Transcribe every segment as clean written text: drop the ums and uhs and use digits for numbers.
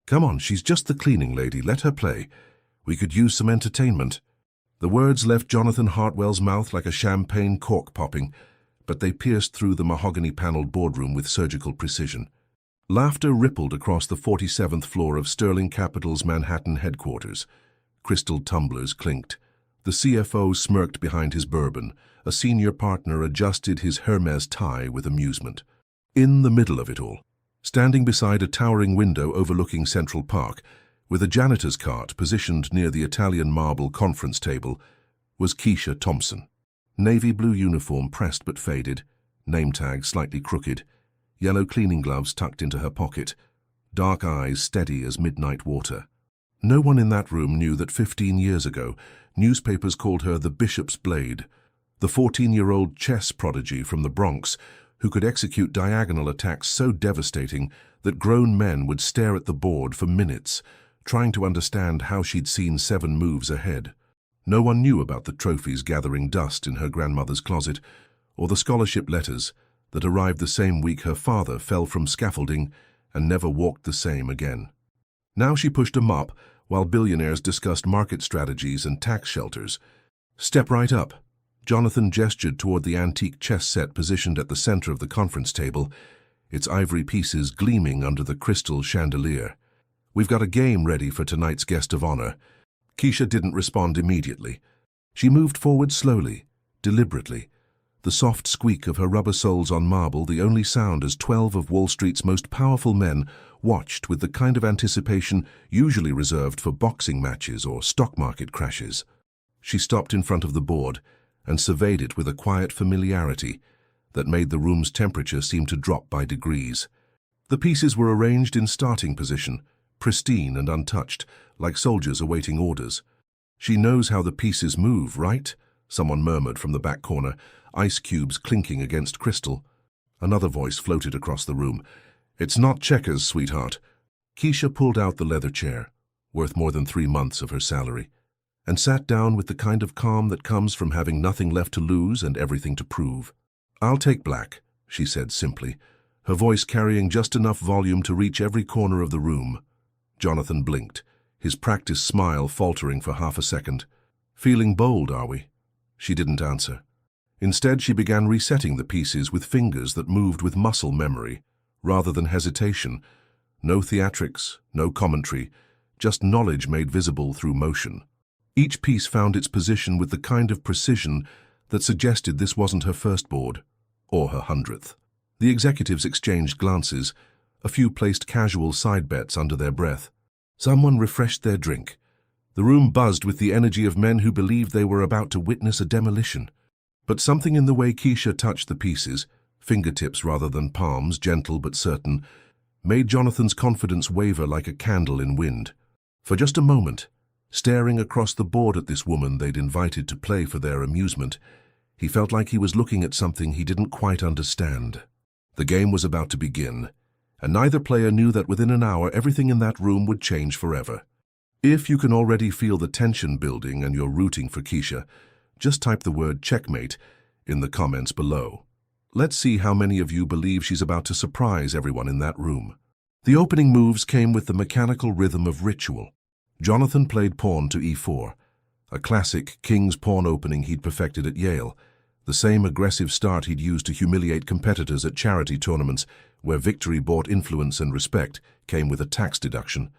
Come on, she's just the cleaning lady. Let her play. We could use some entertainment. The words left Jonathan Hartwell's mouth like a champagne cork popping, but they pierced through the mahogany-paneled boardroom with surgical precision. Laughter rippled across the 47th floor of Sterling Capital's Manhattan headquarters. Crystal tumblers clinked. The CFO smirked behind his bourbon. A senior partner adjusted his Hermes tie with amusement. In the middle of it all, standing beside a towering window overlooking Central Park, with a janitor's cart positioned near the Italian marble conference table, was Keisha Thompson. Navy blue uniform pressed but faded, name tag slightly crooked, yellow cleaning gloves tucked into her pocket, dark eyes steady as midnight water. No one in that room knew that 15 years ago, newspapers called her the Bishop's Blade, the 14-year-old chess prodigy from the Bronx who could execute diagonal attacks so devastating that grown men would stare at the board for minutes, trying to understand how she'd seen 7 moves ahead. No one knew about the trophies gathering dust in her grandmother's closet, or the scholarship letters that arrived the same week her father fell from scaffolding and never walked the same again. Now she pushed a mop while billionaires discussed market strategies and tax shelters. "Step right up." Jonathan gestured toward the antique chess set positioned at the center of the conference table, its ivory pieces gleaming under the crystal chandelier. "We've got a game ready for tonight's guest of honor." Keisha didn't respond immediately. She moved forward slowly, deliberately, the soft squeak of her rubber soles on marble the only sound as 12 of Wall Street's most powerful men watched with the kind of anticipation usually reserved for boxing matches or stock market crashes. She stopped in front of the board and surveyed it with a quiet familiarity that made the room's temperature seem to drop by degrees. The pieces were arranged in starting position, pristine and untouched, like soldiers awaiting orders. "She knows how the pieces move, right?" someone murmured from the back corner, ice cubes clinking against crystal. Another voice floated across the room. "It's not checkers, sweetheart." Keisha pulled out the leather chair, worth more than 3 months of her salary, and sat down with the kind of calm that comes from having nothing left to lose and everything to prove. "I'll take black," she said simply, her voice carrying just enough volume to reach every corner of the room. Jonathan blinked, his practiced smile faltering for half a second. "Feeling bold, are we?" She didn't answer. Instead, she began resetting the pieces with fingers that moved with muscle memory, rather than hesitation. No theatrics, no commentary, just knowledge made visible through motion. Each piece found its position with the kind of precision that suggested this wasn't her first board, or her 100th. The executives exchanged glances. A few placed casual side bets under their breath. Someone refreshed their drink. The room buzzed with the energy of men who believed they were about to witness a demolition. But something in the way Keisha touched the pieces, fingertips rather than palms, gentle but certain, made Jonathan's confidence waver like a candle in wind. For just a moment, staring across the board at this woman they'd invited to play for their amusement, he felt like he was looking at something he didn't quite understand. The game was about to begin, and neither player knew that within an hour everything in that room would change forever. If you can already feel the tension building and you're rooting for Keisha, just type the word checkmate in the comments below. Let's see how many of you believe she's about to surprise everyone in that room. The opening moves came with the mechanical rhythm of ritual. Jonathan played pawn to e4, a classic king's pawn opening he'd perfected at Yale, the same aggressive start he'd used to humiliate competitors at charity tournaments where victory bought influence and respect came with a tax deduction.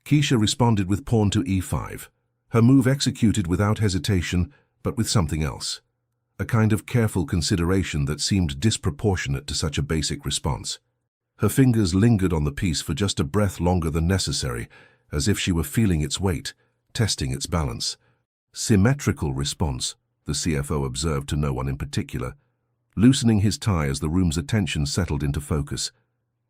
Keisha responded with pawn to e5, her move executed without hesitation but with something else, a kind of careful consideration that seemed disproportionate to such a basic response. Her fingers lingered on the piece for just a breath longer than necessary, as if she were feeling its weight, testing its balance. "Symmetrical response," the CFO observed to no one in particular, loosening his tie as the room's attention settled into focus.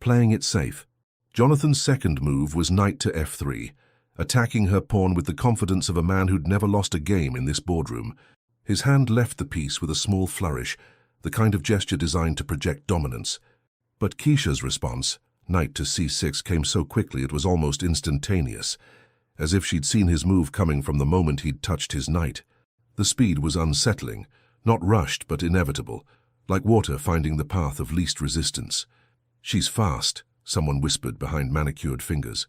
"Playing it safe." Jonathan's second move was knight to f3, attacking her pawn with the confidence of a man who'd never lost a game in this boardroom. His hand left the piece with a small flourish, the kind of gesture designed to project dominance. But Keisha's response, knight to c6, came so quickly it was almost instantaneous, as if she'd seen his move coming from the moment he'd touched his knight. The speed was unsettling, not rushed but inevitable, like water finding the path of least resistance. "She's fast," someone whispered behind manicured fingers.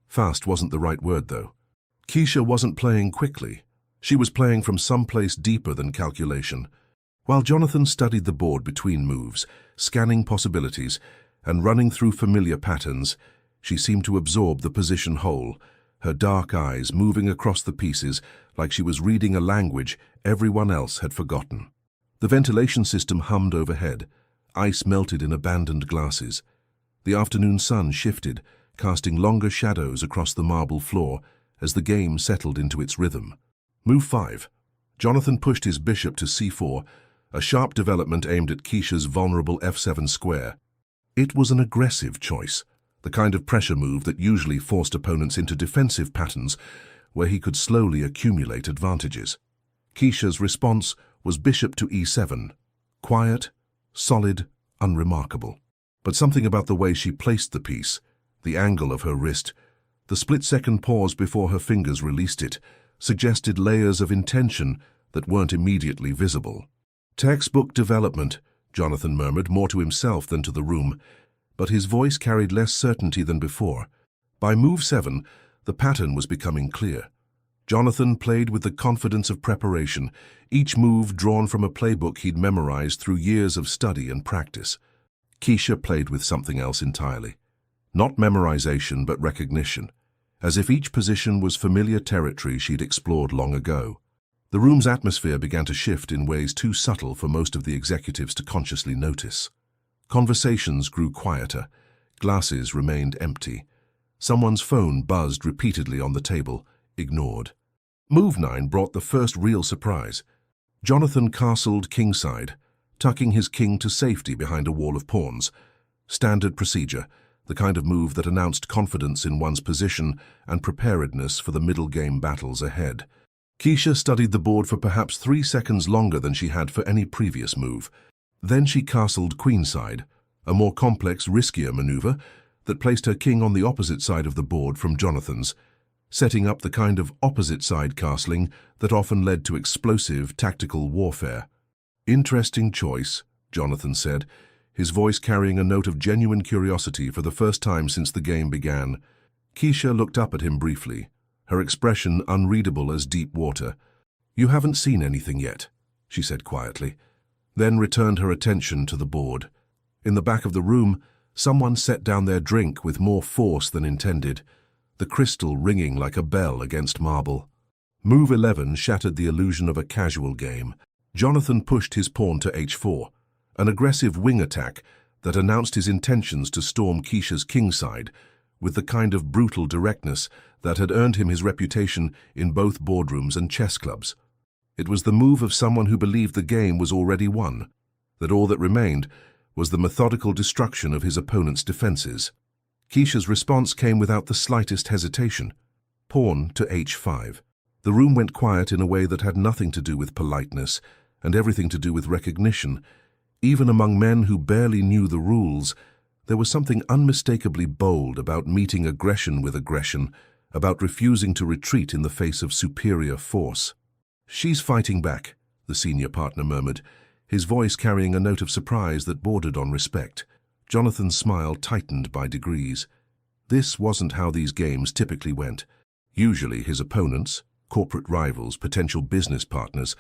Fast wasn't the right word, though. Keisha wasn't playing quickly. She was playing from someplace deeper than calculation. While Jonathan studied the board between moves, scanning possibilities, and running through familiar patterns, she seemed to absorb the position whole, her dark eyes moving across the pieces like she was reading a language everyone else had forgotten. The ventilation system hummed overhead. Ice melted in abandoned glasses. The afternoon sun shifted, casting longer shadows across the marble floor as the game settled into its rhythm. Move 5. Jonathan pushed his bishop to c4, a sharp development aimed at Keisha's vulnerable f7 square. It was an aggressive choice, the kind of pressure move that usually forced opponents into defensive patterns where he could slowly accumulate advantages. Keisha's response was bishop to e7. Quiet, solid, unremarkable. But something about the way she placed the piece, the angle of her wrist, the split-second pause before her fingers released it, suggested layers of intention that weren't immediately visible. Textbook development, Jonathan murmured, more to himself than to the room, but his voice carried less certainty than before. By move 7, the pattern was becoming clear. Jonathan played with the confidence of preparation, each move drawn from a playbook he'd memorized through years of study and practice. Keisha played with something else entirely. Not memorization, but recognition, as if each position was familiar territory she'd explored long ago. The room's atmosphere began to shift in ways too subtle for most of the executives to consciously notice. Conversations grew quieter. Glasses remained empty. Someone's phone buzzed repeatedly on the table, ignored. Move 9 brought the first real surprise. Jonathan castled kingside, tucking his king to safety behind a wall of pawns. Standard procedure, the kind of move that announced confidence in one's position and preparedness for the middle game battles ahead. Keisha studied the board for perhaps 3 seconds longer than she had for any previous move. Then she castled queenside, a more complex, riskier maneuver that placed her king on the opposite side of the board from Jonathan's, setting up the kind of opposite-side castling that often led to explosive tactical warfare. "Interesting choice," Jonathan said, his voice carrying a note of genuine curiosity for the first time since the game began. Keisha looked up at him briefly, her expression unreadable as deep water. "You haven't seen anything yet," she said quietly, then returned her attention to the board. In the back of the room, someone set down their drink with more force than intended, the crystal ringing like a bell against marble. Move 11 shattered the illusion of a casual game. Jonathan pushed his pawn to h4, an aggressive wing attack that announced his intentions to storm Keisha's kingside with the kind of brutal directness that had earned him his reputation in both boardrooms and chess clubs. It was the move of someone who believed the game was already won, that all that remained was the methodical destruction of his opponent's defenses. Keisha's response came without the slightest hesitation. Pawn to h5. The room went quiet in a way that had nothing to do with politeness and everything to do with recognition. Even among men who barely knew the rules, there was something unmistakably bold about meeting aggression with aggression, about refusing to retreat in the face of superior force. "She's fighting back," the senior partner murmured, his voice carrying a note of surprise that bordered on respect. Jonathan's smile tightened by degrees. This wasn't how these games typically went. Usually his opponents, corporate rivals, potential business partners,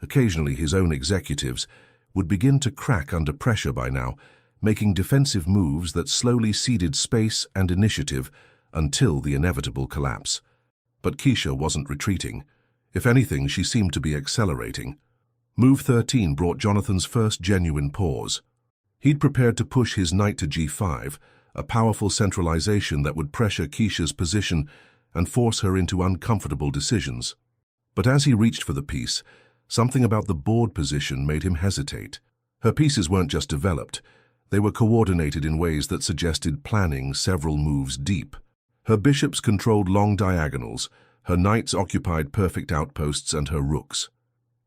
occasionally his own executives, would begin to crack under pressure by now, making defensive moves that slowly ceded space and initiative until the inevitable collapse. But Keisha wasn't retreating. If anything, she seemed to be accelerating. Move 13 brought Jonathan's first genuine pause. He'd prepared to push his knight to g5, a powerful centralization that would pressure Keisha's position and force her into uncomfortable decisions. But as he reached for the piece, something about the board position made him hesitate. Her pieces weren't just developed, they were coordinated in ways that suggested planning several moves deep. Her bishops controlled long diagonals, her knights occupied perfect outposts, and her rooks.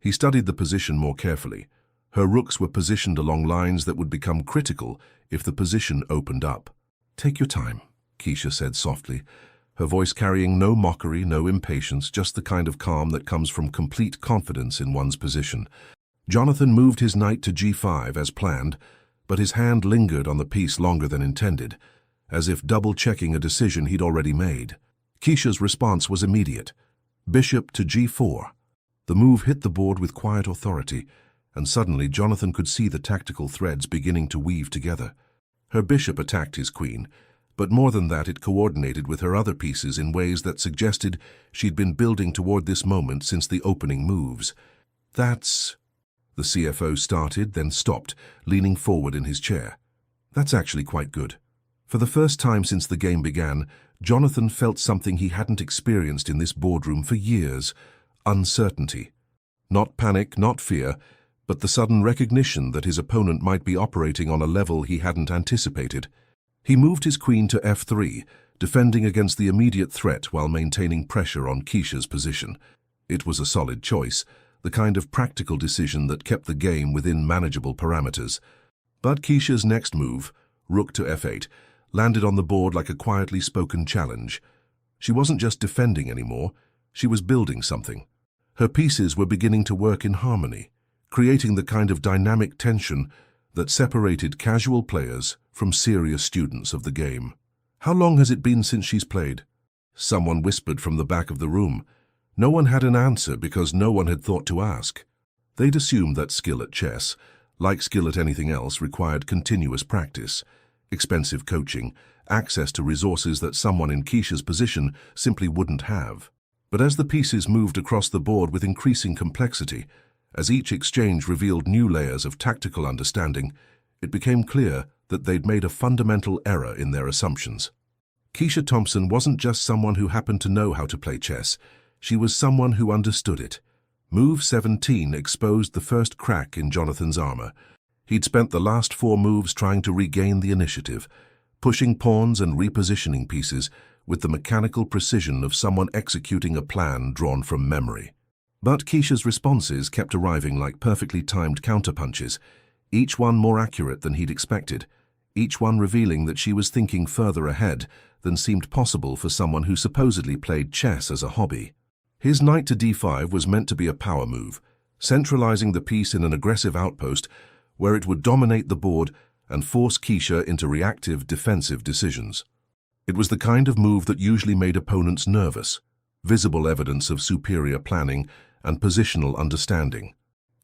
He studied the position more carefully. Her rooks were positioned along lines that would become critical if the position opened up. "Take your time," Keisha said softly, her voice carrying no mockery, no impatience, just the kind of calm that comes from complete confidence in one's position. Jonathan moved his knight to g5 as planned, but his hand lingered on the piece longer than intended. as if double-checking a decision he'd already made. Keisha's response was immediate. Bishop to g4. The move hit the board with quiet authority, and suddenly Jonathan could see the tactical threads beginning to weave together. Her bishop attacked his queen, but more than that, it coordinated with her other pieces in ways that suggested she'd been building toward this moment since the opening moves. That's... The CFO started, then stopped, leaning forward in his chair. That's actually quite good. For the first time since the game began, Jonathan felt something he hadn't experienced in this boardroom for years: uncertainty. Not panic, not fear, but the sudden recognition that his opponent might be operating on a level he hadn't anticipated. He moved his queen to f3, defending against the immediate threat while maintaining pressure on Keisha's position. It was a solid choice, the kind of practical decision that kept the game within manageable parameters. But Keisha's next move, rook to f8, landed on the board like a quietly spoken challenge. She wasn't just defending anymore, she was building something. Her pieces were beginning to work in harmony, creating the kind of dynamic tension that separated casual players from serious students of the game. "How long has it been since she's played?" Someone whispered from the back of the room. No one had an answer because no one had thought to ask. They'd assumed that skill at chess, like skill at anything else, required continuous practice, expensive coaching, access to resources that someone in Keisha's position simply wouldn't have. But as the pieces moved across the board with increasing complexity, as each exchange revealed new layers of tactical understanding, it became clear that they'd made a fundamental error in their assumptions. Keisha Thompson wasn't just someone who happened to know how to play chess. She was someone who understood it. Move 17 exposed the first crack in Jonathan's armor. He'd spent the last 4 moves trying to regain the initiative, pushing pawns and repositioning pieces with the mechanical precision of someone executing a plan drawn from memory. But Keisha's responses kept arriving like perfectly timed counterpunches, each one more accurate than he'd expected, each one revealing that she was thinking further ahead than seemed possible for someone who supposedly played chess as a hobby. His knight to d5 was meant to be a power move, centralizing the piece in an aggressive outpost where it would dominate the board and force Keisha into reactive, defensive decisions. It was the kind of move that usually made opponents nervous, visible evidence of superior planning and positional understanding.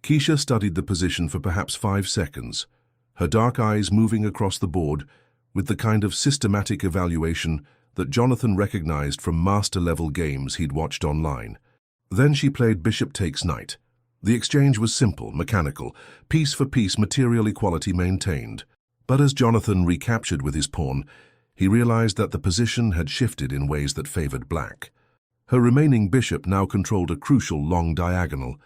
Keisha studied the position for perhaps 5 seconds, her dark eyes moving across the board with the kind of systematic evaluation that Jonathan recognized from master-level games he'd watched online. Then she played bishop takes knight. The exchange was simple, mechanical, piece for piece material equality maintained. But as Jonathan recaptured with his pawn, he realized that the position had shifted in ways that favored black. Her remaining bishop now controlled a crucial long diagonal.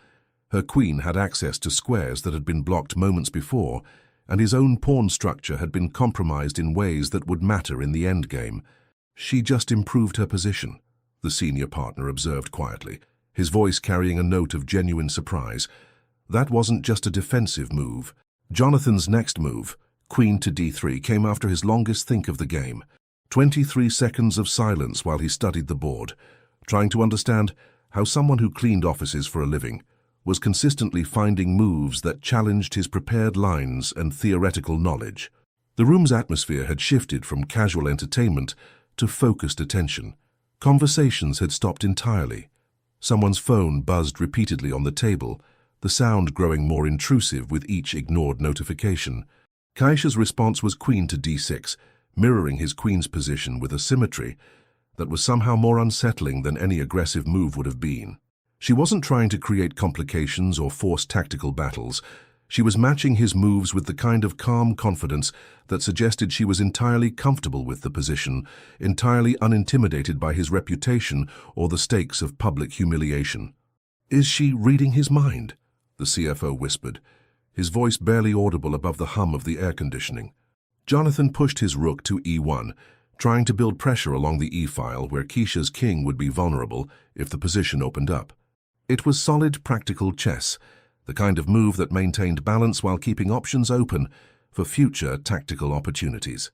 Her queen had access to squares that had been blocked moments before, and his own pawn structure had been compromised in ways that would matter in the endgame. "She just improved her position," the senior partner observed quietly, his voice carrying a note of genuine surprise. That wasn't just a defensive move. Jonathan's next move, queen to d3, came after his longest think of the game. 23 seconds of silence while he studied the board, trying to understand how someone who cleaned offices for a living was consistently finding moves that challenged his prepared lines and theoretical knowledge. The room's atmosphere had shifted from casual entertainment to focused attention. Conversations had stopped entirely. Someone's phone buzzed repeatedly on the table, the sound growing more intrusive with each ignored notification. Keisha's response was queen to d6, mirroring his queen's position with a symmetry that was somehow more unsettling than any aggressive move would have been. She wasn't trying to create complications or force tactical battles. She was matching his moves with the kind of calm confidence that suggested she was entirely comfortable with the position, entirely unintimidated by his reputation or the stakes of public humiliation. "Is she reading his mind?" the CFO whispered, his voice barely audible above the hum of the air conditioning. Jonathan pushed his rook to e1, trying to build pressure along the e-file where Keisha's king would be vulnerable if the position opened up. It was solid, practical chess, the kind of move that maintained balance while keeping options open for future tactical opportunities.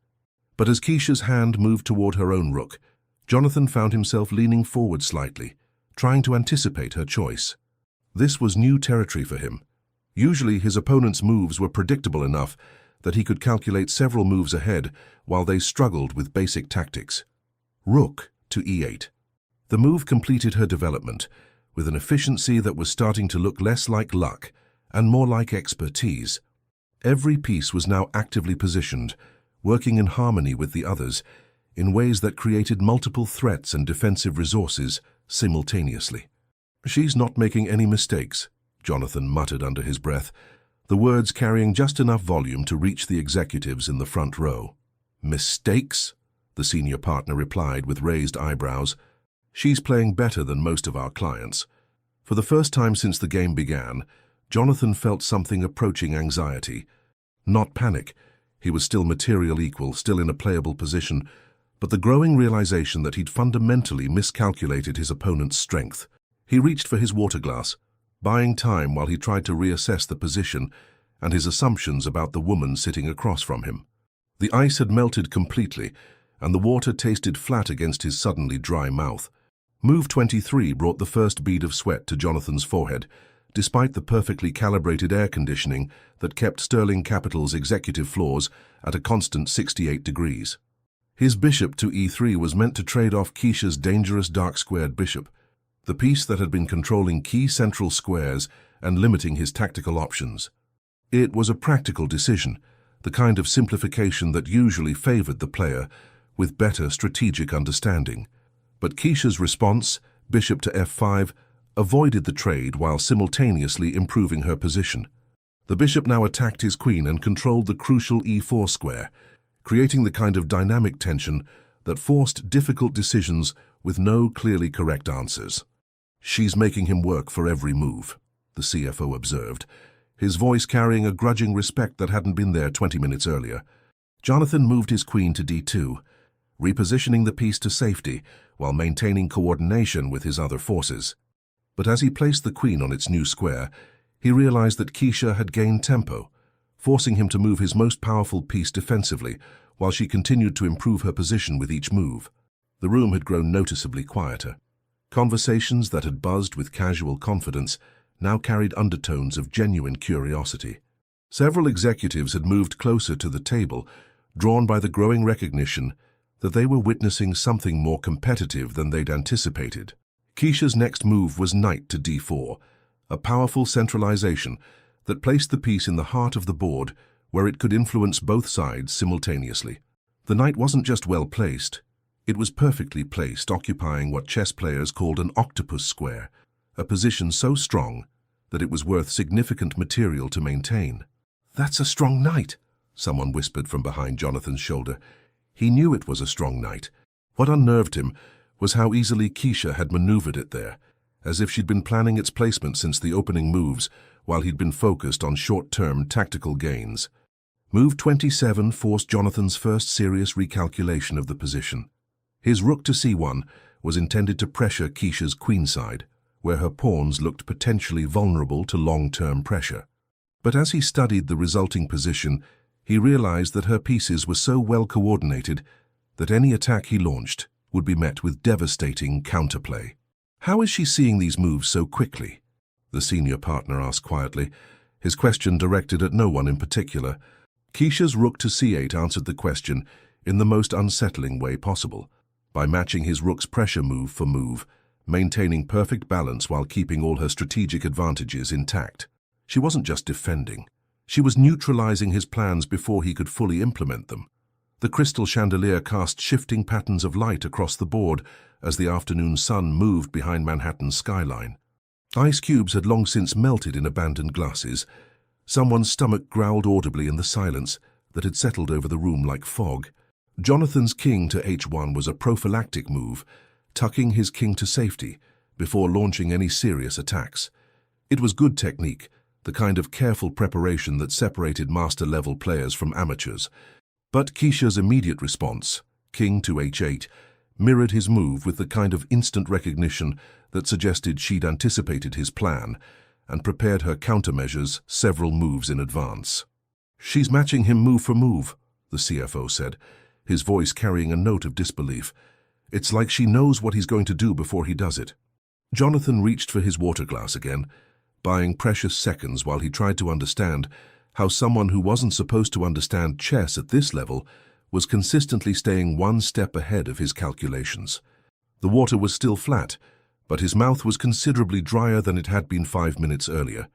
But as Keisha's hand moved toward her own rook, Jonathan found himself leaning forward slightly, trying to anticipate her choice. This was new territory for him. Usually his opponent's moves were predictable enough that he could calculate several moves ahead while they struggled with basic tactics. Rook to e8. The move completed her development, with an efficiency that was starting to look less like luck and more like expertise. Every piece was now actively positioned, working in harmony with the others, in ways that created multiple threats and defensive resources simultaneously. "She's not making any mistakes," Jonathan muttered under his breath, the words carrying just enough volume to reach the executives in the front row. "Mistakes?" the senior partner replied with raised eyebrows. "She's playing better than most of our clients." For the first time since the game began, Jonathan felt something approaching anxiety. Not panic. He was still material equal, still in a playable position, but the growing realization that he'd fundamentally miscalculated his opponent's strength. He reached for his water glass, buying time while he tried to reassess the position and his assumptions about the woman sitting across from him. The ice had melted completely, and the water tasted flat against his suddenly dry mouth. Move 23 brought the first bead of sweat to Jonathan's forehead, despite the perfectly calibrated air conditioning that kept Sterling Capital's executive floors at a constant 68 degrees. His bishop to e3 was meant to trade off Keisha's dangerous dark-squared bishop, the piece that had been controlling key central squares and limiting his tactical options. It was a practical decision, the kind of simplification that usually favored the player with better strategic understanding. But Keisha's response, bishop to f5, avoided the trade while simultaneously improving her position. The bishop now attacked his queen and controlled the crucial e4 square, creating the kind of dynamic tension that forced difficult decisions with no clearly correct answers. "She's making him work for every move," the CFO observed, his voice carrying a grudging respect that hadn't been there 20 minutes earlier. Jonathan moved his queen to d2, repositioning the piece to safety while maintaining coordination with his other forces. But as he placed the queen on its new square, he realized that Keisha had gained tempo, forcing him to move his most powerful piece defensively while she continued to improve her position with each move. The room had grown noticeably quieter. Conversations that had buzzed with casual confidence now carried undertones of genuine curiosity. Several executives had moved closer to the table, drawn by the growing recognition that they were witnessing something more competitive than they'd anticipated. Keisha's next move was knight to d4, a powerful centralization that placed the piece in the heart of the board where it could influence both sides simultaneously. The knight wasn't just well placed, it was perfectly placed, occupying what chess players called an octopus square, a position so strong that it was worth significant material to maintain. "That's a strong knight," someone whispered from behind Jonathan's shoulder. He knew it was a strong knight. What unnerved him was how easily Keisha had maneuvered it there, as if she'd been planning its placement since the opening moves, while he'd been focused on short-term tactical gains. Move 27 forced Jonathan's first serious recalculation of the position. His rook to c1 was intended to pressure Keisha's queenside, where her pawns looked potentially vulnerable to long-term pressure. But as he studied the resulting position, he realized that her pieces were so well coordinated that any attack he launched would be met with devastating counterplay. "How is she seeing these moves so quickly?" the senior partner asked quietly, his question directed at no one in particular. Keisha's rook to c8 answered the question in the most unsettling way possible, by matching his rook's pressure move for move, maintaining perfect balance while keeping all her strategic advantages intact. She wasn't just defending. She was neutralizing his plans before he could fully implement them. The crystal chandelier cast shifting patterns of light across the board as the afternoon sun moved behind Manhattan's skyline. Ice cubes had long since melted in abandoned glasses. Someone's stomach growled audibly in the silence that had settled over the room like fog. Jonathan's king to h1 was a prophylactic move, tucking his king to safety before launching any serious attacks. It was good technique, the kind of careful preparation that separated master-level players from amateurs. But Keisha's immediate response, king to h8, mirrored his move with the kind of instant recognition that suggested she'd anticipated his plan and prepared her countermeasures several moves in advance. "She's matching him move for move," the CFO said, his voice carrying a note of disbelief. "It's like she knows what he's going to do before he does it." Jonathan reached for his water glass again, buying precious seconds while he tried to understand how someone who wasn't supposed to understand chess at this level was consistently staying one step ahead of his calculations. The water was still flat, but his mouth was considerably drier than it had been 5 minutes earlier.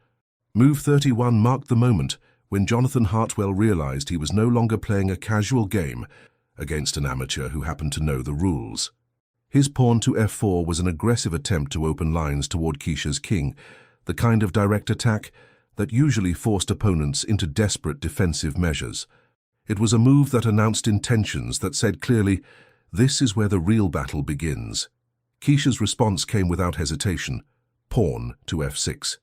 Move 31 marked the moment when Jonathan Hartwell realized he was no longer playing a casual game against an amateur who happened to know the rules. His pawn to f4 was an aggressive attempt to open lines toward Keisha's king, the kind of direct attack that usually forced opponents into desperate defensive measures. It was a move that announced intentions that said clearly, "This is where the real battle begins." Keisha's response came without hesitation, pawn to f6.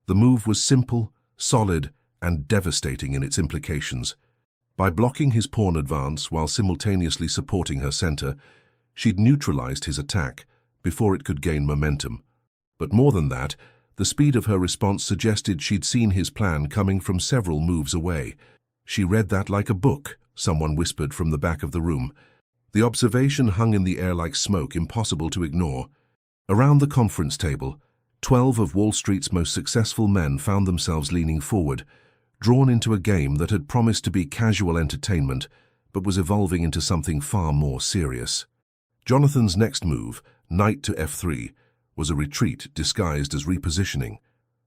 The move was simple, solid, and devastating in its implications. By blocking his pawn advance while simultaneously supporting her center, she'd neutralized his attack before it could gain momentum. But more than that, the speed of her response suggested she'd seen his plan coming from several moves away. She read that like a book, someone whispered from the back of the room. The observation hung in the air like smoke, impossible to ignore. Around the conference table, 12 of Wall Street's most successful men found themselves leaning forward, drawn into a game that had promised to be casual entertainment, but was evolving into something far more serious. Jonathan's next move, knight to f3, was a retreat disguised as repositioning.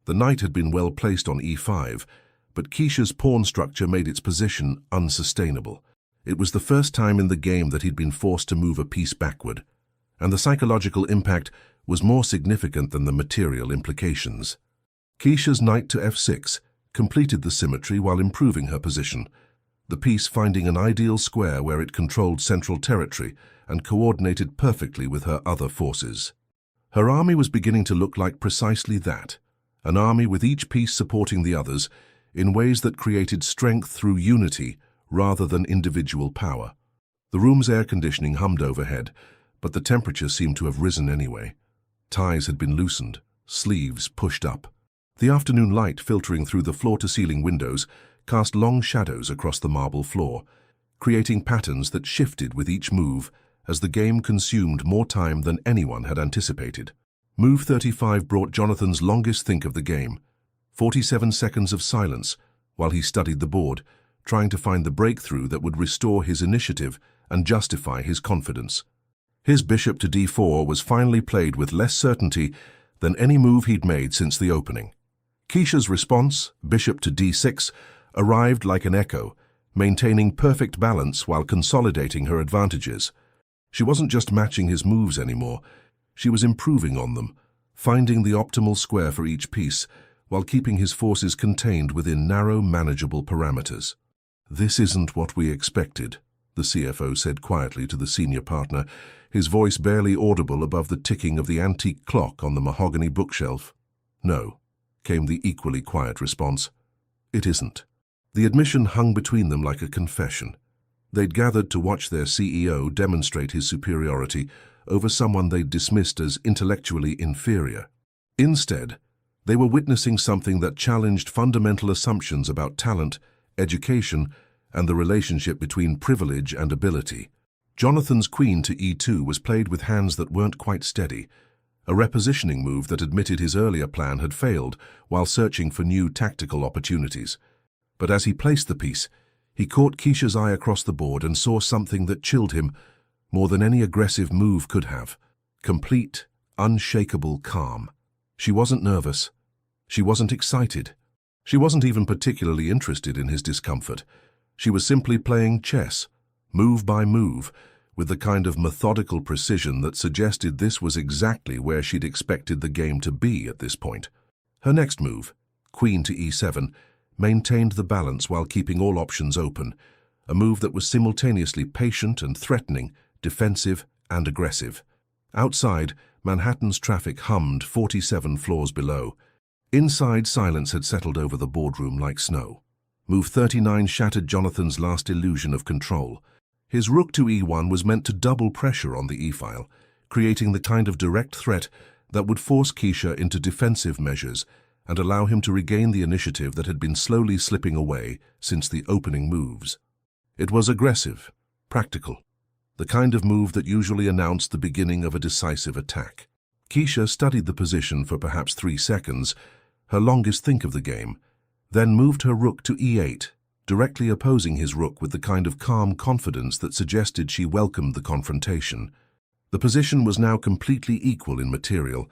The knight had been well placed on e5, but Keisha's pawn structure made its position unsustainable. It was the first time in the game that he'd been forced to move a piece backward, and the psychological impact was more significant than the material implications. Keisha's knight to f6 completed the symmetry while improving her position, the piece finding an ideal square where it controlled central territory and coordinated perfectly with her other forces. Her army was beginning to look like precisely that, an army with each piece supporting the others in ways that created strength through unity rather than individual power. The room's air conditioning hummed overhead, but the temperature seemed to have risen anyway. Ties had been loosened, sleeves pushed up. The afternoon light filtering through the floor-to-ceiling windows cast long shadows across the marble floor, creating patterns that shifted with each move as the game consumed more time than anyone had anticipated. Move 35 brought Jonathan's longest think of the game, 47 seconds of silence while he studied the board, trying to find the breakthrough that would restore his initiative and justify his confidence. His bishop to d4 was finally played with less certainty than any move he'd made since the opening. Keisha's response, bishop to d6, arrived like an echo, maintaining perfect balance while consolidating her advantages. She wasn't just matching his moves anymore, she was improving on them, finding the optimal square for each piece, while keeping his forces contained within narrow, manageable parameters. "This isn't what we expected," the CFO said quietly to the senior partner, his voice barely audible above the ticking of the antique clock on the mahogany bookshelf. "No," came the equally quiet response. "It isn't." The admission hung between them like a confession. They'd gathered to watch their CEO demonstrate his superiority over someone they'd dismissed as intellectually inferior. Instead, they were witnessing something that challenged fundamental assumptions about talent, education, and the relationship between privilege and ability. Jonathan's queen to e2 was played with hands that weren't quite steady, a repositioning move that admitted his earlier plan had failed while searching for new tactical opportunities. But as he placed the piece, he caught Keisha's eye across the board and saw something that chilled him more than any aggressive move could have. Complete, unshakable calm. She wasn't nervous. She wasn't excited. She wasn't even particularly interested in his discomfort. She was simply playing chess, move by move, with the kind of methodical precision that suggested this was exactly where she'd expected the game to be at this point. Her next move, queen to e7, maintained the balance while keeping all options open, a move that was simultaneously patient and threatening, defensive and aggressive. Outside, Manhattan's traffic hummed 47 floors below. Inside, silence had settled over the boardroom like snow. Move 39 shattered Jonathan's last illusion of control. His rook to e1 was meant to double pressure on the e-file, creating the kind of direct threat that would force Keisha into defensive measures and allow him to regain the initiative that had been slowly slipping away since the opening moves. It was aggressive, practical, the kind of move that usually announced the beginning of a decisive attack. Keisha studied the position for perhaps 3 seconds, her longest think of the game, then moved her rook to e8, directly opposing his rook with the kind of calm confidence that suggested she welcomed the confrontation. The position was now completely equal in material,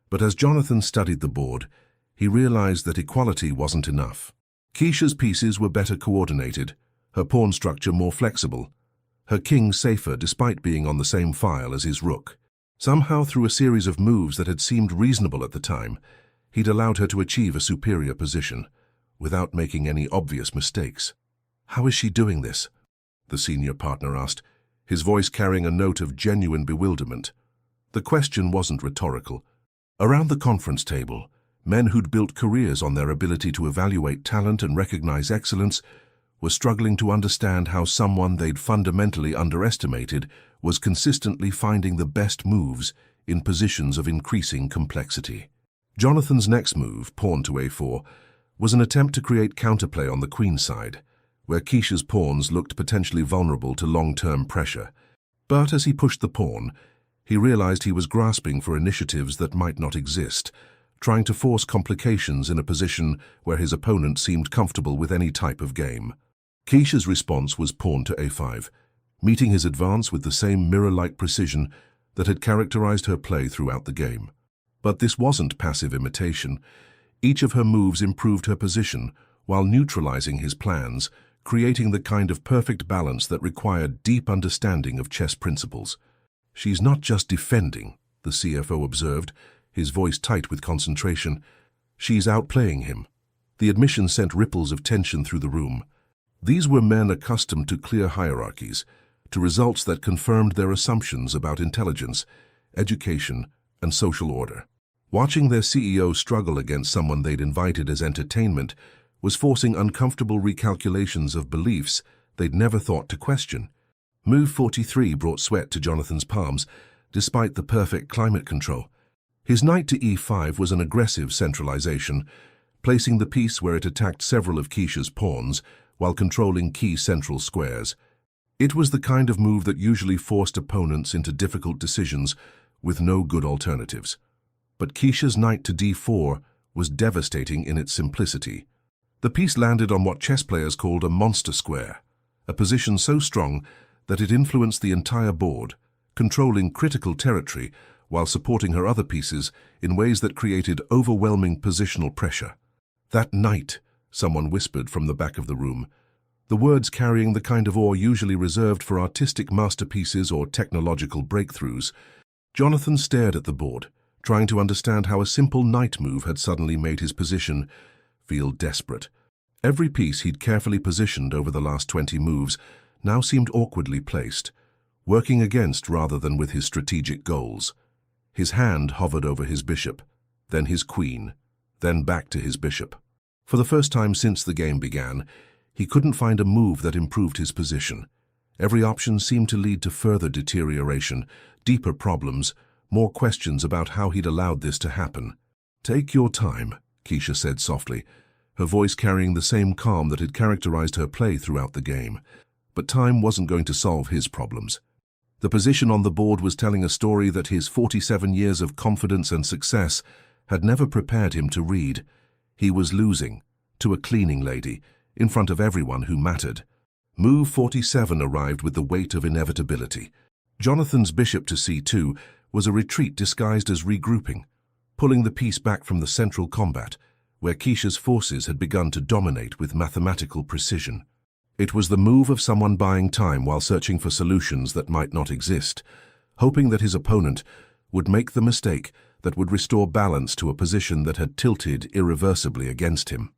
but as Jonathan studied the board, he realized that equality wasn't enough. Keisha's pieces were better coordinated, her pawn structure more flexible, her king safer despite being on the same file as his rook. Somehow, through a series of moves that had seemed reasonable at the time, he'd allowed her to achieve a superior position, without making any obvious mistakes. "How is she doing this?" the senior partner asked, his voice carrying a note of genuine bewilderment. The question wasn't rhetorical. Around the conference table, men who'd built careers on their ability to evaluate talent and recognize excellence were struggling to understand how someone they'd fundamentally underestimated was consistently finding the best moves in positions of increasing complexity. Jonathan's next move, pawn to a4, was an attempt to create counterplay on the queen side, where Keisha's pawns looked potentially vulnerable to long-term pressure. But as he pushed the pawn, he realized he was grasping for initiatives that might not exist, trying to force complications in a position where his opponent seemed comfortable with any type of game. Keisha's response was pawn to a5, meeting his advance with the same mirror-like precision that had characterized her play throughout the game. But this wasn't passive imitation. Each of her moves improved her position, while neutralizing his plans, creating the kind of perfect balance that required deep understanding of chess principles. "She's not just defending," the CFO observed, his voice tight with concentration. "She's outplaying him." The admission sent ripples of tension through the room. These were men accustomed to clear hierarchies, to results that confirmed their assumptions about intelligence, education, and social order. Watching their CEO struggle against someone they'd invited as entertainment was forcing uncomfortable recalculations of beliefs they'd never thought to question. Move 43 brought sweat to Jonathan's palms, despite the perfect climate control. His knight to e5 was an aggressive centralization, placing the piece where it attacked several of Keisha's pawns while controlling key central squares. It was the kind of move that usually forced opponents into difficult decisions with no good alternatives. But Keisha's knight to d4 was devastating in its simplicity. The piece landed on what chess players called a monster square, a position so strong that it influenced the entire board, controlling critical territory while supporting her other pieces in ways that created overwhelming positional pressure. "That knight," someone whispered from the back of the room, the words carrying the kind of awe usually reserved for artistic masterpieces or technological breakthroughs. Jonathan stared at the board, trying to understand how a simple knight move had suddenly made his position feel desperate. Every piece he'd carefully positioned over the last 20 moves now seemed awkwardly placed, working against rather than with his strategic goals. His hand hovered over his bishop, then his queen, then back to his bishop. For the first time since the game began, he couldn't find a move that improved his position. Every option seemed to lead to further deterioration, deeper problems, more questions about how he'd allowed this to happen. "Take your time," Keisha said softly, her voice carrying the same calm that had characterized her play throughout the game. But time wasn't going to solve his problems. The position on the board was telling a story that his 47 years of confidence and success had never prepared him to read. He was losing, to a cleaning lady, in front of everyone who mattered. Move 47 arrived with the weight of inevitability. Jonathan's bishop to c2 was a retreat disguised as regrouping, pulling the piece back from the central combat, where Keisha's forces had begun to dominate with mathematical precision. It was the move of someone buying time while searching for solutions that might not exist, hoping that his opponent would make the mistake that would restore balance to a position that had tilted irreversibly against him.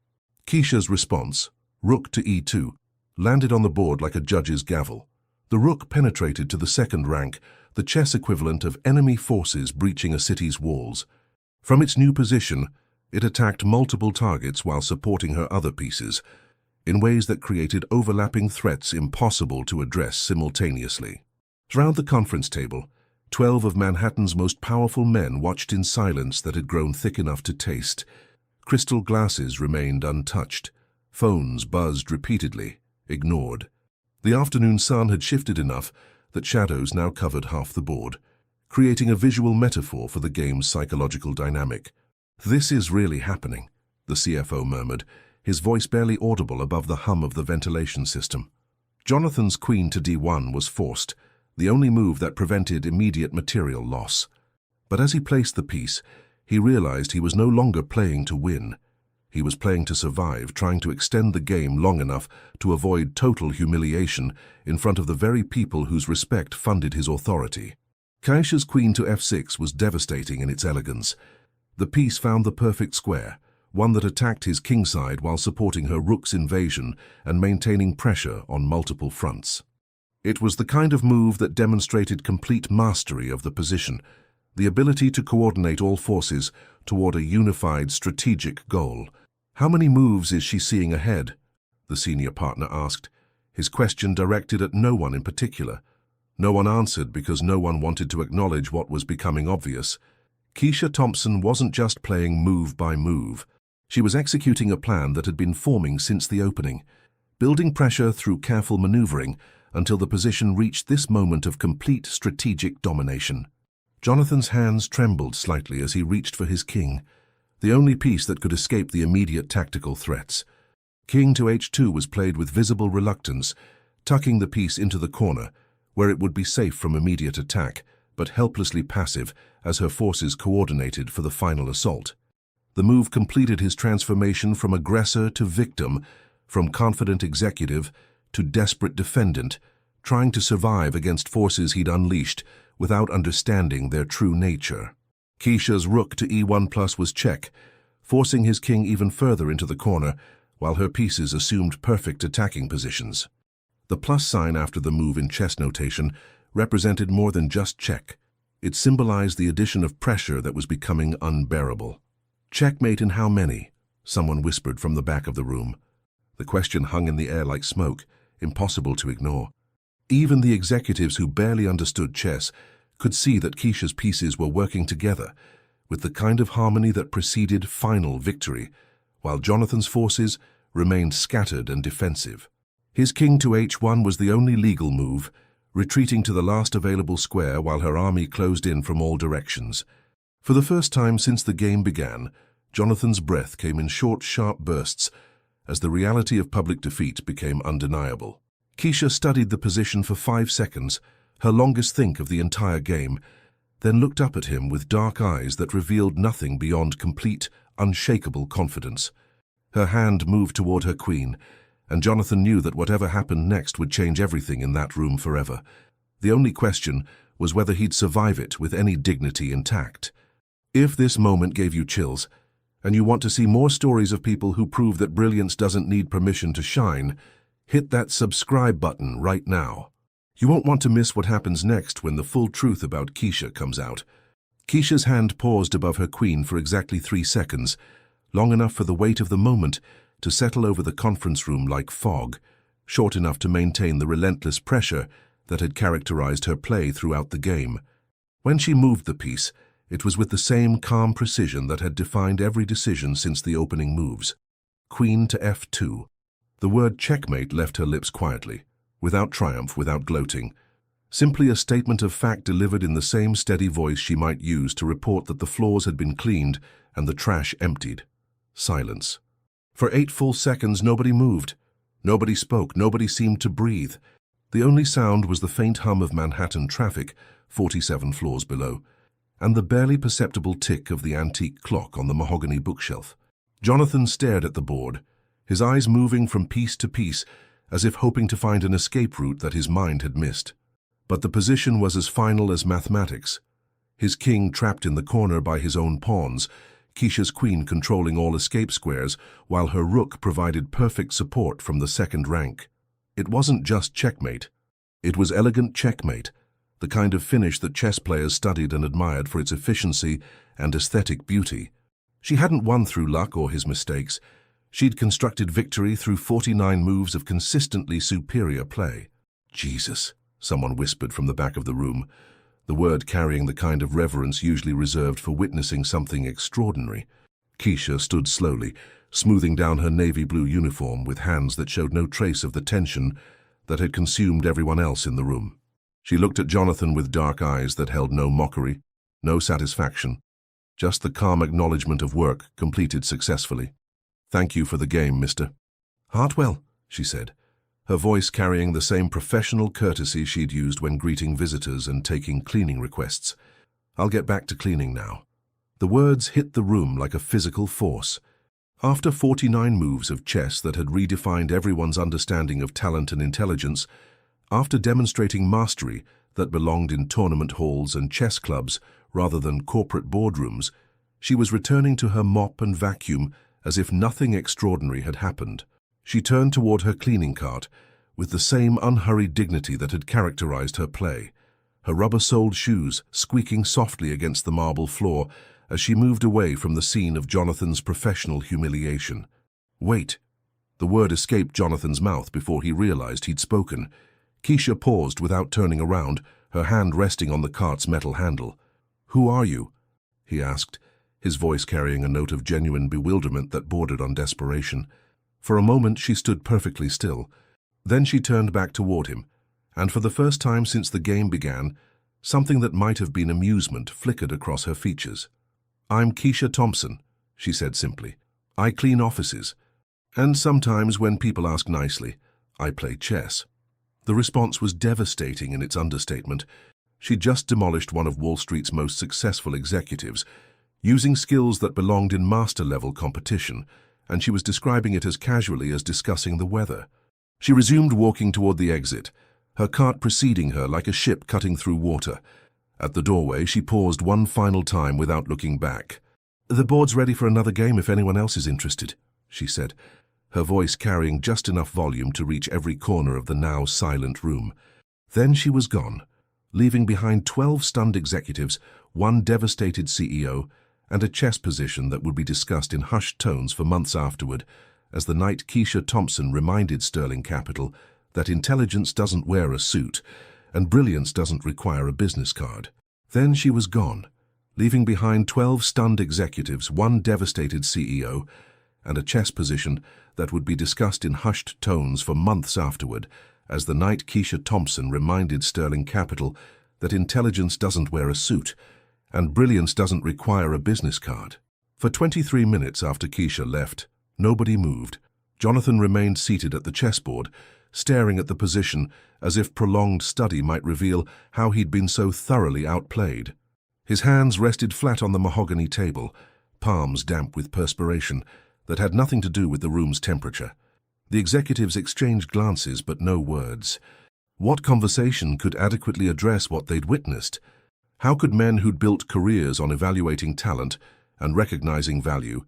Keisha's response, rook to e2, landed on the board like a judge's gavel. The rook penetrated to the second rank, the chess equivalent of enemy forces breaching a city's walls. From its new position, it attacked multiple targets while supporting her other pieces, in ways that created overlapping threats impossible to address simultaneously. Throughout the conference table, 12 of Manhattan's most powerful men watched in silence that had grown thick enough to taste. Crystal glasses remained untouched. Phones buzzed repeatedly, ignored. The afternoon sun had shifted enough that shadows now covered half the board, creating a visual metaphor for the game's psychological dynamic. "This is really happening," the CFO murmured, his voice barely audible above the hum of the ventilation system. Jonathan's queen to d1 was forced, the only move that prevented immediate material loss. But as he placed the piece, he realized he was no longer playing to win. He was playing to survive, trying to extend the game long enough to avoid total humiliation in front of the very people whose respect funded his authority. Kaisha's queen to f6 was devastating in its elegance. The piece found the perfect square, one that attacked his kingside while supporting her rook's invasion and maintaining pressure on multiple fronts. It was the kind of move that demonstrated complete mastery of the position, the ability to coordinate all forces toward a unified strategic goal. "How many moves is she seeing ahead?" the senior partner asked, his question directed at no one in particular. No one answered because no one wanted to acknowledge what was becoming obvious. Keisha Thompson wasn't just playing move by move. She was executing a plan that had been forming since the opening, building pressure through careful maneuvering until the position reached this moment of complete strategic domination. Jonathan's hands trembled slightly as he reached for his king, the only piece that could escape the immediate tactical threats. King to h2 was played with visible reluctance, tucking the piece into the corner, where it would be safe from immediate attack, but helplessly passive as her forces coordinated for the final assault. The move completed his transformation from aggressor to victim, from confident executive to desperate defendant, trying to survive against forces he'd unleashed without understanding their true nature. Keisha's rook to e1+ was check, forcing his king even further into the corner, while her pieces assumed perfect attacking positions. The plus sign after the move in chess notation represented more than just check. It symbolized the addition of pressure that was becoming unbearable. "Checkmate in how many?" someone whispered from the back of the room. The question hung in the air like smoke, impossible to ignore. Even the executives who barely understood chess could see that Keisha's pieces were working together, with the kind of harmony that preceded final victory, while Jonathan's forces remained scattered and defensive. His king to h1 was the only legal move, retreating to the last available square while her army closed in from all directions. For the first time since the game began, Jonathan's breath came in short, sharp bursts as the reality of public defeat became undeniable. Keisha studied the position for 5 seconds, her longest think of the entire game, then looked up at him with dark eyes that revealed nothing beyond complete, unshakable confidence. Her hand moved toward her queen, and Jonathan knew that whatever happened next would change everything in that room forever. The only question was whether he'd survive it with any dignity intact. If this moment gave you chills, and you want to see more stories of people who prove that brilliance doesn't need permission to shine, hit that subscribe button right now. You won't want to miss what happens next when the full truth about Keisha comes out. Keisha's hand paused above her queen for exactly 3 seconds, long enough for the weight of the moment to settle over the conference room like fog, short enough to maintain the relentless pressure that had characterized her play throughout the game. When she moved the piece, it was with the same calm precision that had defined every decision since the opening moves. Queen to f2. The word checkmate left her lips quietly, without triumph, without gloating. Simply a statement of fact delivered in the same steady voice she might use to report that the floors had been cleaned and the trash emptied. Silence. For 8 full seconds nobody moved. Nobody spoke, nobody seemed to breathe. The only sound was the faint hum of Manhattan traffic, 47 floors below, and the barely perceptible tick of the antique clock on the mahogany bookshelf. Jonathan stared at the board, his eyes moving from piece to piece, as if hoping to find an escape route that his mind had missed. But the position was as final as mathematics. His king trapped in the corner by his own pawns, Keisha's queen controlling all escape squares, while her rook provided perfect support from the second rank. It wasn't just checkmate. It was elegant checkmate, the kind of finish that chess players studied and admired for its efficiency and aesthetic beauty. She hadn't won through luck or his mistakes. She'd constructed victory through 49 moves of consistently superior play. "Jesus," someone whispered from the back of the room, the word carrying the kind of reverence usually reserved for witnessing something extraordinary. Keisha stood slowly, smoothing down her navy blue uniform with hands that showed no trace of the tension that had consumed everyone else in the room. She looked at Jonathan with dark eyes that held no mockery, no satisfaction, just the calm acknowledgement of work completed successfully. Thank you for the game, Mr. Hartwell, she said, her voice carrying the same professional courtesy she'd used when greeting visitors and taking cleaning requests. I'll get back to cleaning now. The words hit the room like a physical force. After 49 moves of chess that had redefined everyone's understanding of talent and intelligence, after demonstrating mastery that belonged in tournament halls and chess clubs rather than corporate boardrooms, she was returning to her mop and vacuum as if nothing extraordinary had happened. She turned toward her cleaning cart with the same unhurried dignity that had characterized her play, her rubber-soled shoes squeaking softly against the marble floor as she moved away from the scene of Jonathan's professional humiliation. Wait. The word escaped Jonathan's mouth before he realized he'd spoken. Keisha paused without turning around, her hand resting on the cart's metal handle. "Who are you?" he asked, his voice carrying a note of genuine bewilderment that bordered on desperation. For a moment she stood perfectly still. Then she turned back toward him, and for the first time since the game began, something that might have been amusement flickered across her features. "I'm Keisha Thompson," she said simply. "I clean offices, and sometimes, when people ask nicely, I play chess." The response was devastating in its understatement. She'd just demolished one of Wall Street's most successful executives, using skills that belonged in master-level competition, and she was describing it as casually as discussing the weather. She resumed walking toward the exit, her cart preceding her like a ship cutting through water. At the doorway, she paused one final time without looking back. "The board's ready for another game if anyone else is interested," she said, her voice carrying just enough volume to reach every corner of the now silent room. Then she was gone, leaving behind 12 stunned executives, one devastated CEO, and a chess position that would be discussed in hushed tones for months afterward, as the night Keisha Thompson reminded Sterling Capital that intelligence doesn't wear a suit and brilliance doesn't require a business card. Then she was gone, leaving behind 12 stunned executives, one devastated CEO, and a chess position that would be discussed in hushed tones for months afterward, as the night Keisha Thompson reminded Sterling Capital that intelligence doesn't wear a suit and brilliance doesn't require a business card. For 23 minutes after Keisha left, nobody moved. Jonathan remained seated at the chessboard, staring at the position as if prolonged study might reveal how he'd been so thoroughly outplayed. His hands rested flat on the mahogany table, palms damp with perspiration that had nothing to do with the room's temperature. The executives exchanged glances but no words. What conversation could adequately address what they'd witnessed? How could men who'd built careers on evaluating talent and recognizing value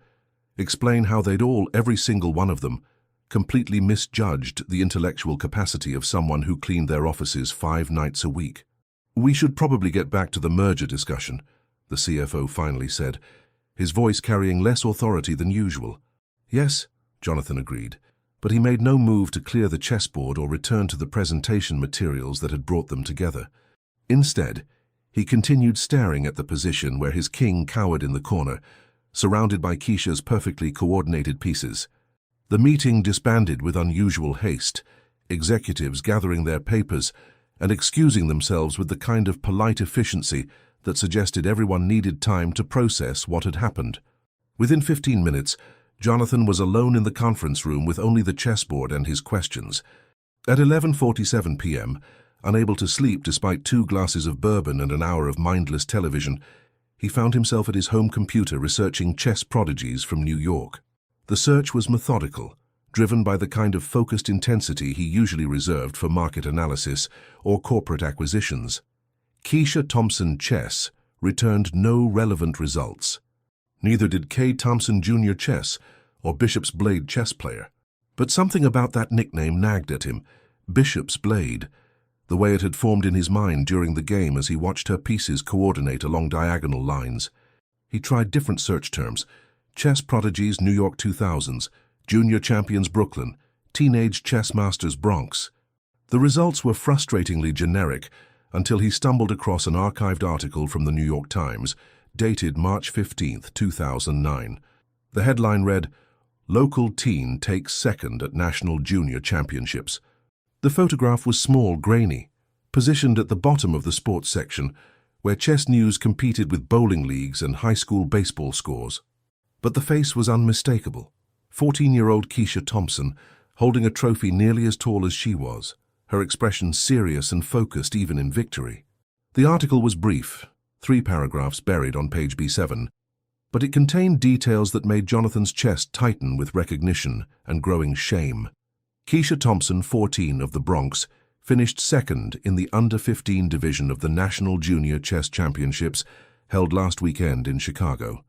explain how they'd all, every single one of them, completely misjudged the intellectual capacity of someone who cleaned their offices 5 nights a week? "We should probably get back to the merger discussion," the CFO finally said, his voice carrying less authority than usual. "Yes," Jonathan agreed, but he made no move to clear the chessboard or return to the presentation materials that had brought them together. Instead, he continued staring at the position where his king cowered in the corner, surrounded by Keisha's perfectly coordinated pieces. The meeting disbanded with unusual haste, executives gathering their papers and excusing themselves with the kind of polite efficiency that suggested everyone needed time to process what had happened. Within 15 minutes, Jonathan was alone in the conference room with only the chessboard and his questions. At 11:47 p.m., unable to sleep despite 2 glasses of bourbon and an hour of mindless television, he found himself at his home computer researching chess prodigies from New York. The search was methodical, driven by the kind of focused intensity he usually reserved for market analysis or corporate acquisitions. Keisha Thompson Chess returned no relevant results. Neither did K. Thompson Jr. Chess or Bishop's Blade Chess Player. But something about that nickname nagged at him, Bishop's Blade, the way it had formed in his mind during the game as he watched her pieces coordinate along diagonal lines. He tried different search terms: Chess Prodigies New York 2000s, Junior Champions Brooklyn, Teenage Chess Masters Bronx. The results were frustratingly generic until he stumbled across an archived article from the New York Times, dated March 15, 2009. The headline read, "Local Teen Takes Second at National Junior Championships." The photograph was small, grainy, positioned at the bottom of the sports section, where chess news competed with bowling leagues and high school baseball scores. But the face was unmistakable. 14-year-old Keisha Thompson, holding a trophy nearly as tall as she was, her expression serious and focused even in victory. The article was brief, 3 paragraphs buried on page B7, but it contained details that made Jonathan's chest tighten with recognition and growing shame. Keisha Thompson, 14, of the Bronx, finished second in the under-15 division of the National Junior Chess Championships held last weekend in Chicago.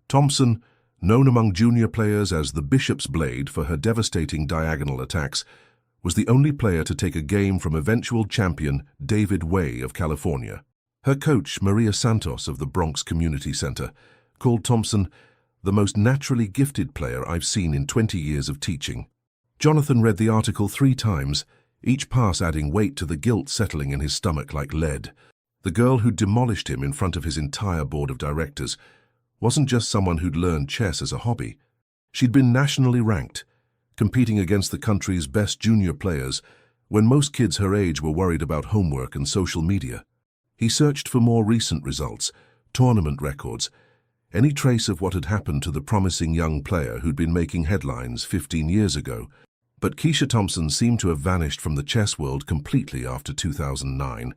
Thompson, known among junior players as the Bishop's Blade for her devastating diagonal attacks, was the only player to take a game from eventual champion David Way of California. Her coach, Maria Santos of the Bronx Community Center, called Thompson the most naturally gifted player I've seen in 20 years of teaching. Jonathan read the article 3 times, each pass adding weight to the guilt settling in his stomach like lead. The girl who'd demolished him in front of his entire board of directors wasn't just someone who'd learned chess as a hobby. She'd been nationally ranked, competing against the country's best junior players when most kids her age were worried about homework and social media. He searched for more recent results, tournament records, any trace of what had happened to the promising young player who'd been making headlines 15 years ago. But Keisha Thompson seemed to have vanished from the chess world completely after 2009,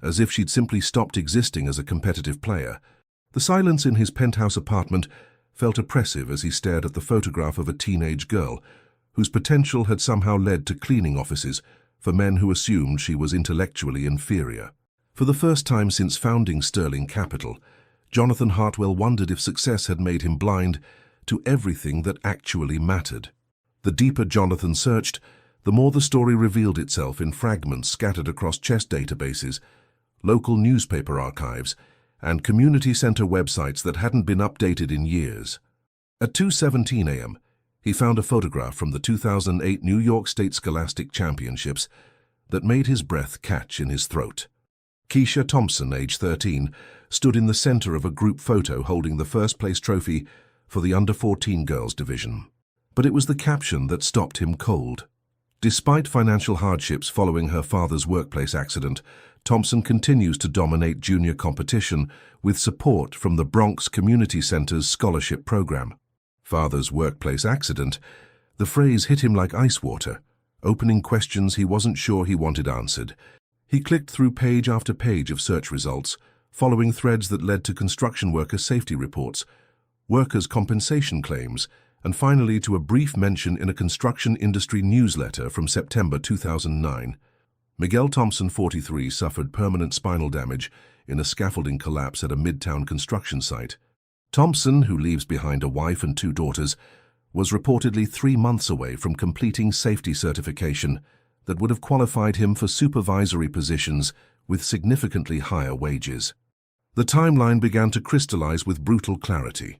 as if she'd simply stopped existing as a competitive player. The silence in his penthouse apartment felt oppressive as he stared at the photograph of a teenage girl whose potential had somehow led to cleaning offices for men who assumed she was intellectually inferior. For the first time since founding Sterling Capital, Jonathan Hartwell wondered if success had made him blind to everything that actually mattered. The deeper Jonathan searched, the more the story revealed itself in fragments scattered across chess databases, local newspaper archives, and community center websites that hadn't been updated in years. At 2:17 a.m., he found a photograph from the 2008 New York State Scholastic Championships that made his breath catch in his throat. Keisha Thompson, age 13, stood in the center of a group photo holding the first-place trophy for the under-14 girls division. But it was the caption that stopped him cold. Despite financial hardships following her father's workplace accident, Thompson continues to dominate junior competition with support from the Bronx Community Center's scholarship program. Father's workplace accident, the phrase hit him like ice water, opening questions he wasn't sure he wanted answered. He clicked through page after page of search results, following threads that led to construction worker safety reports, workers' compensation claims, and finally to a brief mention in a construction industry newsletter from September 2009. Miguel Thompson, 43, suffered permanent spinal damage in a scaffolding collapse at a Midtown construction site. Thompson, who leaves behind a wife and 2 daughters, was reportedly 3 months away from completing safety certification that would have qualified him for supervisory positions with significantly higher wages. The timeline began to crystallize with brutal clarity.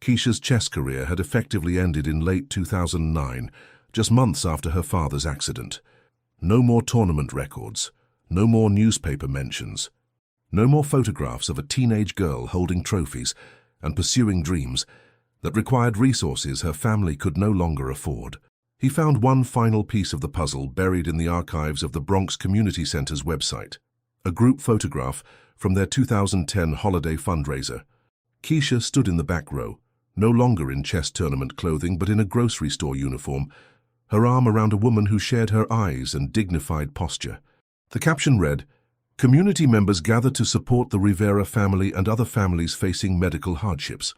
Keisha's chess career had effectively ended in late 2009, just months after her father's accident. No more tournament records, no more newspaper mentions, no more photographs of a teenage girl holding trophies and pursuing dreams that required resources her family could no longer afford. He found one final piece of the puzzle buried in the archives of the Bronx Community Center's website, a group photograph from their 2010 holiday fundraiser. Keisha stood in the back row, no longer in chess tournament clothing but in a grocery store uniform, her arm around a woman who shared her eyes and dignified posture. The caption read, "Community members gather to support the Rivera family and other families facing medical hardships."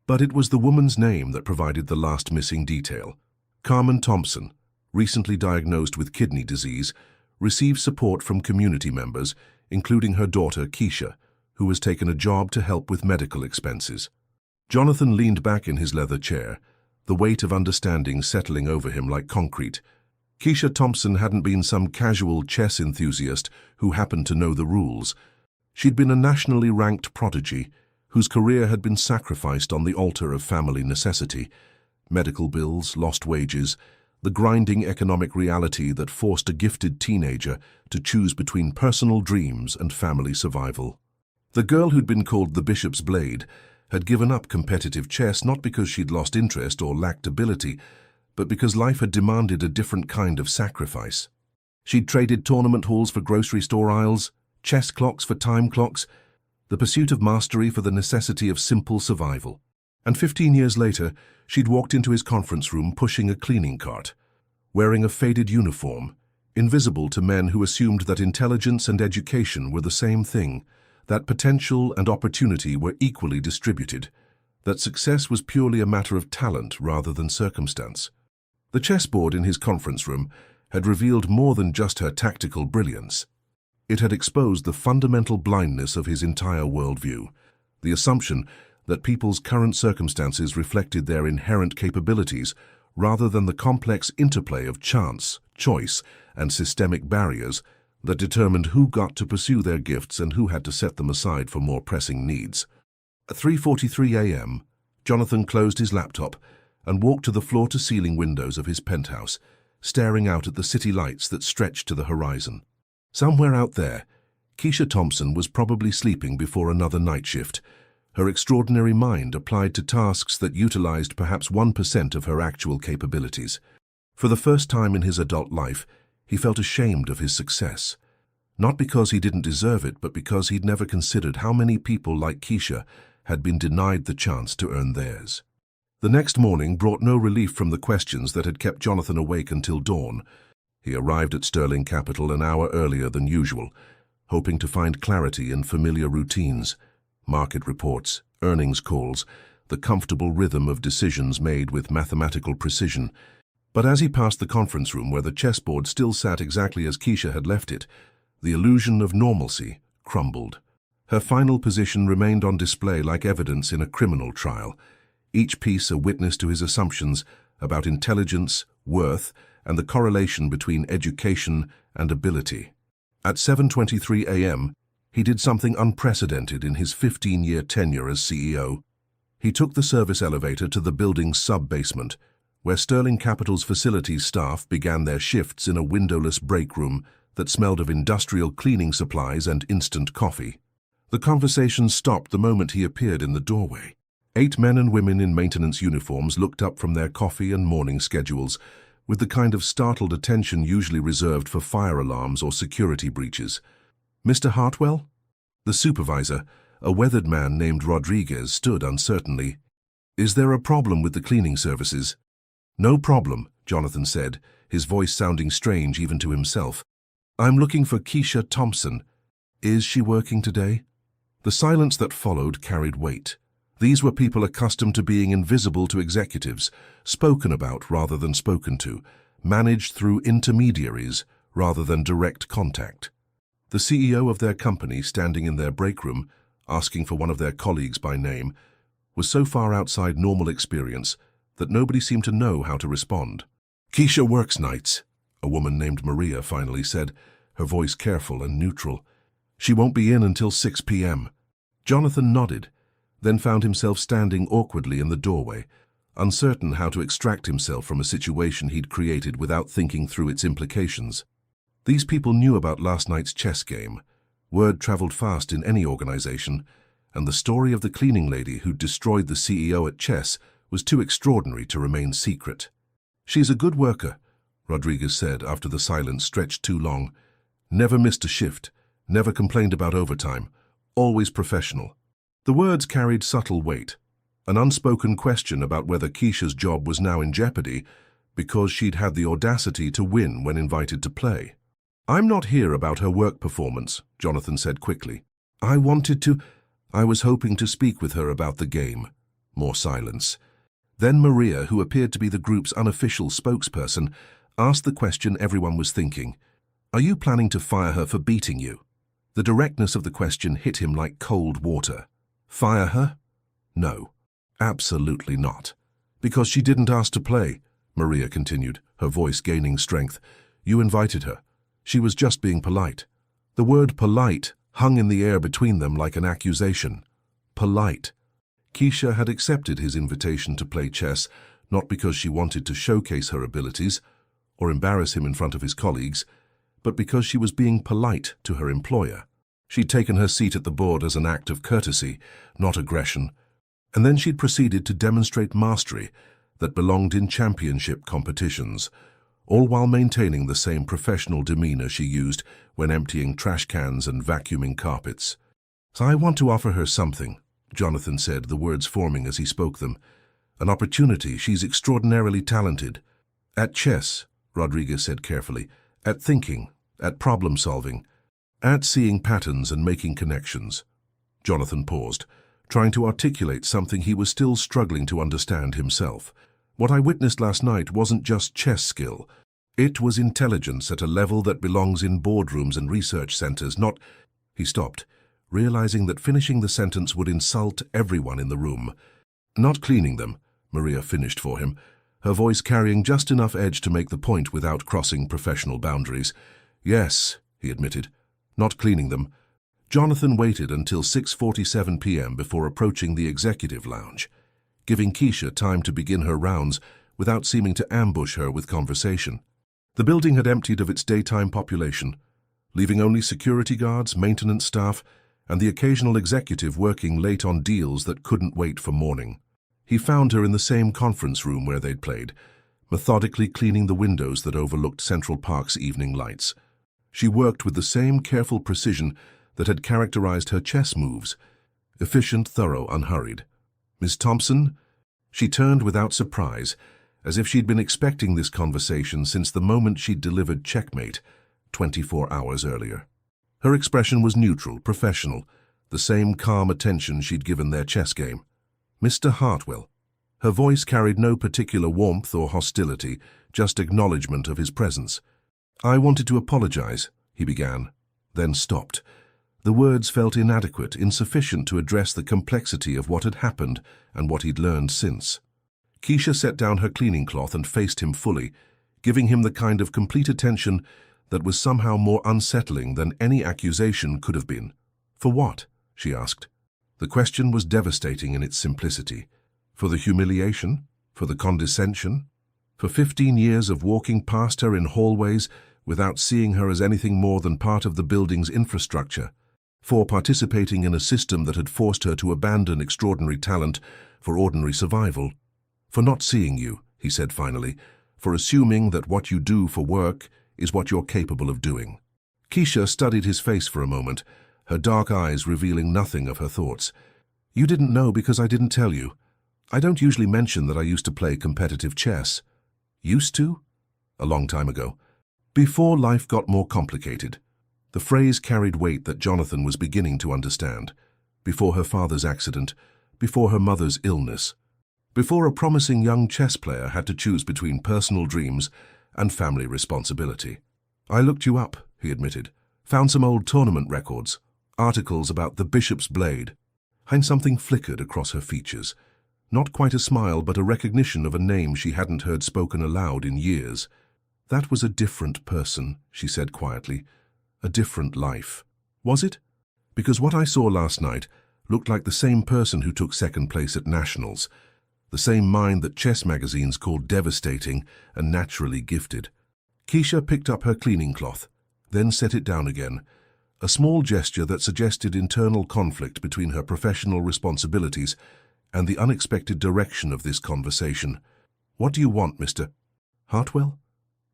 But it was the woman's name that provided the last missing detail. Carmen Thompson, recently diagnosed with kidney disease, received support from community members, including her daughter Keisha, who has taken a job to help with medical expenses. Jonathan leaned back in his leather chair, the weight of understanding settling over him like concrete. Keisha Thompson hadn't been some casual chess enthusiast who happened to know the rules. She'd been a nationally ranked prodigy whose career had been sacrificed on the altar of family necessity. Medical bills, lost wages, the grinding economic reality that forced a gifted teenager to choose between personal dreams and family survival. The girl who'd been called the Bishop's Blade had given up competitive chess not because she'd lost interest or lacked ability, but because life had demanded a different kind of sacrifice. She'd traded tournament halls for grocery store aisles, chess clocks for time clocks, the pursuit of mastery for the necessity of simple survival. And 15 years later, she'd walked into his conference room pushing a cleaning cart, wearing a faded uniform, invisible to men who assumed that intelligence and education were the same thing, that potential and opportunity were equally distributed, that success was purely a matter of talent rather than circumstance. The chessboard in his conference room had revealed more than just her tactical brilliance. It had exposed the fundamental blindness of his entire worldview, the assumption that people's current circumstances reflected their inherent capabilities rather than the complex interplay of chance, choice, and systemic barriers that determined who got to pursue their gifts and who had to set them aside for more pressing needs. At 3:43 a.m., Jonathan closed his laptop and walked to the floor-to-ceiling windows of his penthouse, staring out at the city lights that stretched to the horizon. Somewhere out there, Keisha Thompson was probably sleeping before another night shift, her extraordinary mind applied to tasks that utilized perhaps 1% of her actual capabilities. For the first time in his adult life, he felt ashamed of his success. Not because he didn't deserve it, but because he'd never considered how many people like Keisha had been denied the chance to earn theirs. The next morning brought no relief from the questions that had kept Jonathan awake until dawn. He arrived at Sterling Capital an hour earlier than usual, hoping to find clarity in familiar routines, market reports, earnings calls, the comfortable rhythm of decisions made with mathematical precision. But as he passed the conference room where the chessboard still sat exactly as Keisha had left it, the illusion of normalcy crumbled. Her final position remained on display like evidence in a criminal trial, each piece a witness to his assumptions about intelligence, worth, and the correlation between education and ability. At 7:23 a.m., he did something unprecedented in his 15-year tenure as CEO. He took the service elevator to the building's sub-basement, where Sterling Capital's facilities staff began their shifts in a windowless break room that smelled of industrial cleaning supplies and instant coffee. The conversation stopped the moment he appeared in the doorway. 8 men and women in maintenance uniforms looked up from their coffee and morning schedules, with the kind of startled attention usually reserved for fire alarms or security breaches. "Mr. Hartwell?" The supervisor, a weathered man named Rodriguez, stood uncertainly. "Is there a problem with the cleaning services?" "No problem," Jonathan said, his voice sounding strange even to himself. "I'm looking for Keisha Thompson. Is she working today?" The silence that followed carried weight. These were people accustomed to being invisible to executives, spoken about rather than spoken to, managed through intermediaries rather than direct contact. The CEO of their company, standing in their break room, asking for one of their colleagues by name, was so far outside normal experience that nobody seemed to know how to respond. "Keisha works nights," a woman named Maria finally said, her voice careful and neutral. "She won't be in until 6 p.m. Jonathan nodded, then found himself standing awkwardly in the doorway, uncertain how to extract himself from a situation he'd created without thinking through its implications. These people knew about last night's chess game. Word traveled fast in any organization, and the story of the cleaning lady who'd destroyed the CEO at chess was too extraordinary to remain secret. "She's a good worker," Rodriguez said after the silence stretched too long. "Never missed a shift, never complained about overtime, always professional." The words carried subtle weight, an unspoken question about whether Keisha's job was now in jeopardy because she'd had the audacity to win when invited to play. "I'm not here about her work performance," Jonathan said quickly. I was hoping to speak with her about the game." More silence. Then Maria, who appeared to be the group's unofficial spokesperson, asked the question everyone was thinking. "Are you planning to fire her for beating you?" The directness of the question hit him like cold water. Fire her? No, absolutely not. "Because she didn't ask to play," Maria continued, her voice gaining strength. "You invited her. She was just being polite." The word polite hung in the air between them like an accusation. Polite. Keisha had accepted his invitation to play chess, not because she wanted to showcase her abilities or embarrass him in front of his colleagues, but because she was being polite to her employer. She'd taken her seat at the board as an act of courtesy, not aggression, and then she'd proceeded to demonstrate mastery that belonged in championship competitions, all while maintaining the same professional demeanor she used when emptying trash cans and vacuuming carpets. "So I want to offer her something," Jonathan said, the words forming as he spoke them. An opportunity. She's extraordinarily talented. At chess, Rodriguez said carefully. At thinking, at problem-solving, at seeing patterns and making connections. Jonathan paused, trying to articulate something he was still struggling to understand himself. What I witnessed last night wasn't just chess skill. It was intelligence at a level that belongs in boardrooms and research centers, not... He stopped, realizing that finishing the sentence would insult everyone in the room. Not cleaning them, Maria finished for him, her voice carrying just enough edge to make the point without crossing professional boundaries. Yes, he admitted, not cleaning them. Jonathan waited until 6:47 p.m. before approaching the executive lounge, giving Keisha time to begin her rounds without seeming to ambush her with conversation. The building had emptied of its daytime population, leaving only security guards, maintenance staff, and the occasional executive working late on deals that couldn't wait for morning. He found her in the same conference room where they'd played, methodically cleaning the windows that overlooked Central Park's evening lights. She worked with the same careful precision that had characterized her chess moves, efficient, thorough, unhurried. Miss Thompson? She turned without surprise, as if she'd been expecting this conversation since the moment she'd delivered checkmate 24 hours earlier. Her expression was neutral, professional, the same calm attention she'd given their chess game. Mr. Hartwell. Her voice carried no particular warmth or hostility, just acknowledgement of his presence. I wanted to apologize, he began, then stopped. The words felt inadequate, insufficient to address the complexity of what had happened and what he'd learned since. Keisha set down her cleaning cloth and faced him fully, giving him the kind of complete attention that was somehow more unsettling than any accusation could have been. For what? She asked. The question was devastating in its simplicity. For the humiliation? For the condescension? For 15 years of walking past her in hallways without seeing her as anything more than part of the building's infrastructure? For participating in a system that had forced her to abandon extraordinary talent for ordinary survival? For not seeing you, he said finally, for assuming that what you do for work is what you're capable of doing. Keisha studied his face for a moment, her dark eyes revealing nothing of her thoughts. You didn't know because I didn't tell you. I don't usually mention that I used to play competitive chess. Used to? A long time ago. Before life got more complicated. The phrase carried weight that Jonathan was beginning to understand. Before her father's accident, before her mother's illness. Before a promising young chess player had to choose between personal dreams and family responsibility. I looked you up, he admitted. Found some old tournament records, articles about the Bishop's Blade. And something flickered across her features. Not quite a smile, but a recognition of a name she hadn't heard spoken aloud in years. That was a different person, she said quietly. A different life. Was it? Because what I saw last night looked like the same person who took second place at Nationals. The same mind that chess magazines called devastating and naturally gifted. Keisha picked up her cleaning cloth, then set it down again, a small gesture that suggested internal conflict between her professional responsibilities and the unexpected direction of this conversation. What do you want, Mr. Hartwell?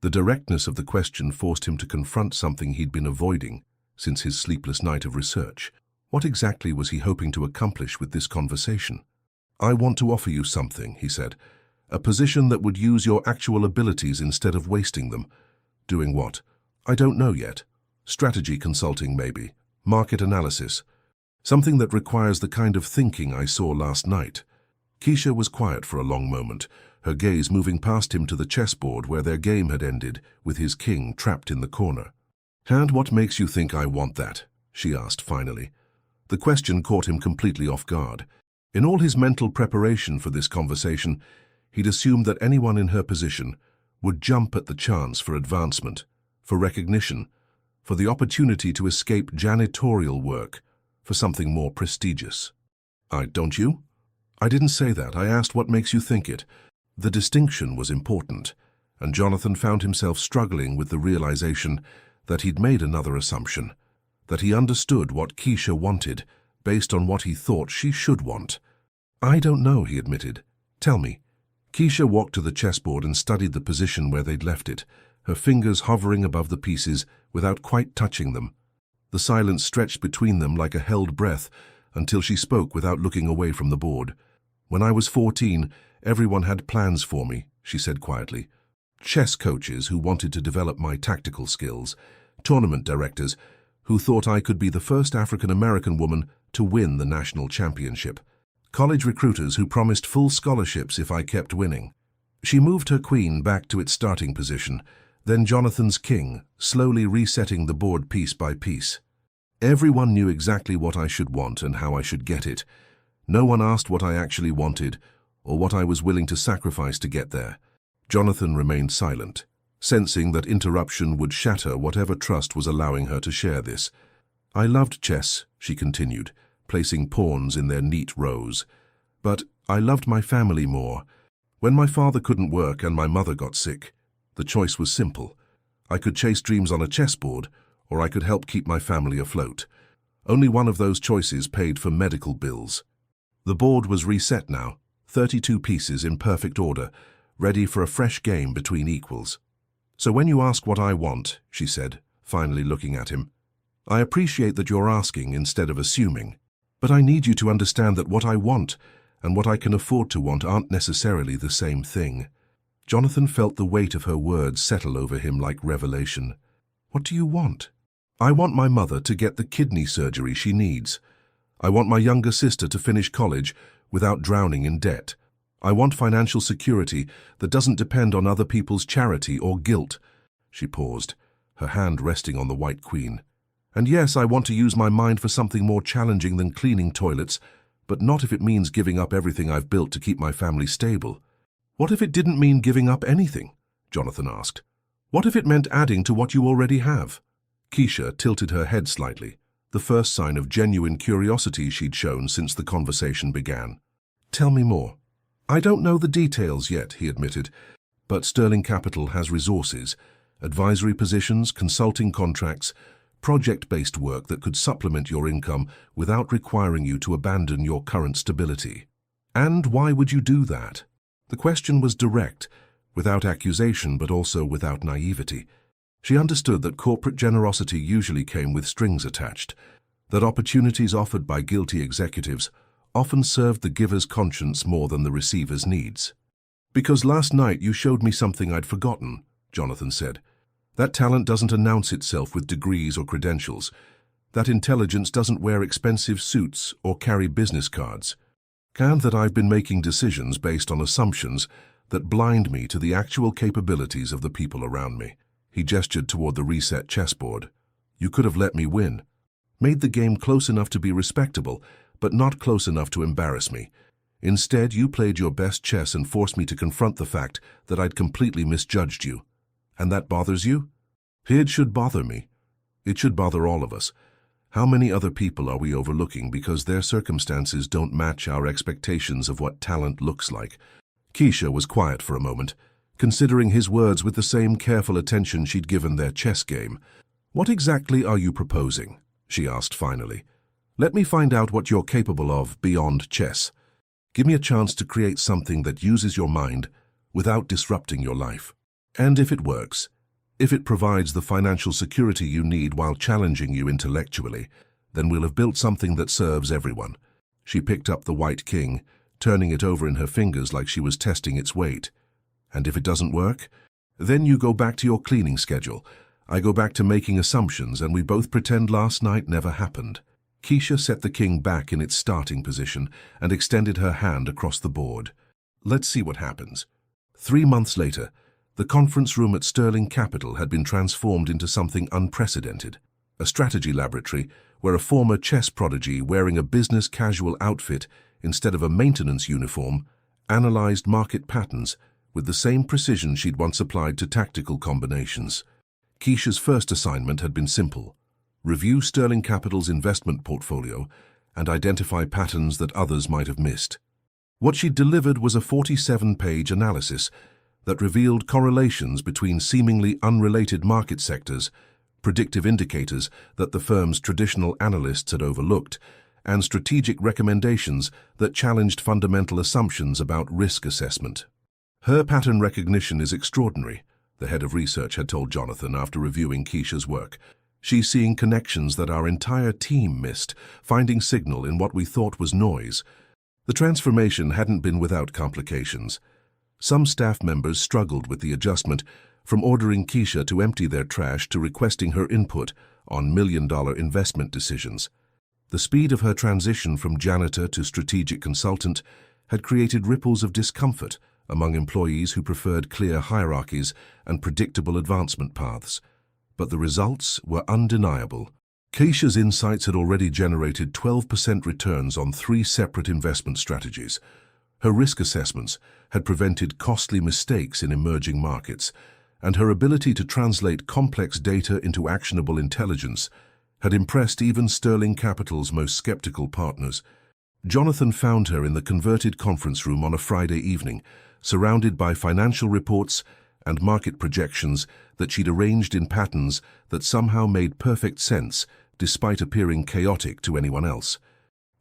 The directness of the question forced him to confront something he'd been avoiding since his sleepless night of research. What exactly was he hoping to accomplish with this conversation? I want to offer you something, he said. A position that would use your actual abilities instead of wasting them. Doing what? I don't know yet. Strategy consulting, maybe. Market analysis. Something that requires the kind of thinking I saw last night. Keisha was quiet for a long moment, her gaze moving past him to the chessboard where their game had ended, with his king trapped in the corner. And what makes you think I want that? She asked finally. The question caught him completely off guard. In all his mental preparation for this conversation, he'd assumed that anyone in her position would jump at the chance for advancement, for recognition, for the opportunity to escape janitorial work, for something more prestigious. Don't you? I didn't say that. I asked what makes you think it. The distinction was important, and Jonathan found himself struggling with the realization that he'd made another assumption, that he understood what Keisha wanted based on what he thought she should want. I don't know, he admitted. Tell me. Keisha walked to the chessboard and studied the position where they'd left it, her fingers hovering above the pieces without quite touching them. The silence stretched between them like a held breath until she spoke without looking away from the board. "When I was 14, everyone had plans for me," she said quietly. "Chess coaches who wanted to develop my tactical skills, tournament directors who thought I could be the first African-American woman to win the national championship, college recruiters who promised full scholarships if I kept winning." She moved her queen back to its starting position, then Jonathan's king, slowly resetting the board piece by piece. Everyone knew exactly what I should want and how I should get it. No one asked what I actually wanted or what I was willing to sacrifice to get there. Jonathan remained silent, sensing that interruption would shatter whatever trust was allowing her to share this. "I loved chess," she continued, placing pawns in their neat rows. "But I loved my family more. When my father couldn't work and my mother got sick, the choice was simple. I could chase dreams on a chessboard, or I could help keep my family afloat. Only one of those choices paid for medical bills." The board was reset now, 32 pieces in perfect order, ready for a fresh game between equals. "So when you ask what I want," she said, finally looking at him, "I appreciate that you're asking instead of assuming. But I need you to understand that what I want and what I can afford to want aren't necessarily the same thing." Jonathan felt the weight of her words settle over him like revelation. "What do you want?" "I want my mother to get the kidney surgery she needs. I want my younger sister to finish college without drowning in debt. I want financial security that doesn't depend on other people's charity or guilt." She paused, her hand resting on the white queen. "And yes, I want to use my mind for something more challenging than cleaning toilets, but not if it means giving up everything I've built to keep my family stable." "What if it didn't mean giving up anything?" Jonathan asked. "What if it meant adding to what you already have?" Keisha tilted her head slightly, the first sign of genuine curiosity she'd shown since the conversation began. "Tell me more." "I don't know the details yet," he admitted, "but Sterling Capital has resources, advisory positions, consulting contracts, project-based work that could supplement your income without requiring you to abandon your current stability." "And why would you do that?" The question was direct, without accusation but also without naivety. She understood that corporate generosity usually came with strings attached, that opportunities offered by guilty executives often served the giver's conscience more than the receiver's needs. "Because last night you showed me something I'd forgotten," Jonathan said. "That talent doesn't announce itself with degrees or credentials. That intelligence doesn't wear expensive suits or carry business cards. And that I've been making decisions based on assumptions that blind me to the actual capabilities of the people around me." He gestured toward the reset chessboard. "You could have let me win. Made the game close enough to be respectable, but not close enough to embarrass me. Instead, you played your best chess and forced me to confront the fact that I'd completely misjudged you. And that bothers you? It should bother me. It should bother all of us. How many other people are we overlooking because their circumstances don't match our expectations of what talent looks like?" Keisha was quiet for a moment, considering his words with the same careful attention she'd given their chess game. "What exactly are you proposing?" she asked finally. "Let me find out what you're capable of beyond chess. Give me a chance to create something that uses your mind without disrupting your life. And if it works, if it provides the financial security you need while challenging you intellectually, then we'll have built something that serves everyone." She picked up the white king, turning it over in her fingers like she was testing its weight. "And if it doesn't work, then you go back to your cleaning schedule. I go back to making assumptions, and we both pretend last night never happened." Keisha set the king back in its starting position and extended her hand across the board. "Let's see what happens." 3 months later, the conference room at Sterling Capital had been transformed into something unprecedented. A strategy laboratory where a former chess prodigy wearing a business-casual outfit instead of a maintenance uniform analyzed market patterns with the same precision she'd once applied to tactical combinations. Keisha's first assignment had been simple: review Sterling Capital's investment portfolio and identify patterns that others might have missed. What she'd delivered was a 47-page analysis that revealed correlations between seemingly unrelated market sectors, predictive indicators that the firm's traditional analysts had overlooked, and strategic recommendations that challenged fundamental assumptions about risk assessment. "Her pattern recognition is extraordinary," the head of research had told Jonathan after reviewing Keisha's work. She's seeing connections that our entire team missed, finding signal in what we thought was noise. The transformation hadn't been without complications. Some staff members struggled with the adjustment, from ordering Keisha to empty their trash to requesting her input on million-dollar investment decisions. The speed of her transition from janitor to strategic consultant had created ripples of discomfort among employees who preferred clear hierarchies and predictable advancement paths. But the results were undeniable. Keisha's insights had already generated 12% returns on 3 separate investment strategies. Her risk assessments had prevented costly mistakes in emerging markets, and her ability to translate complex data into actionable intelligence had impressed even Sterling Capital's most skeptical partners. Jonathan found her in the converted conference room on a Friday evening, surrounded by financial reports and market projections that she'd arranged in patterns that somehow made perfect sense despite appearing chaotic to anyone else.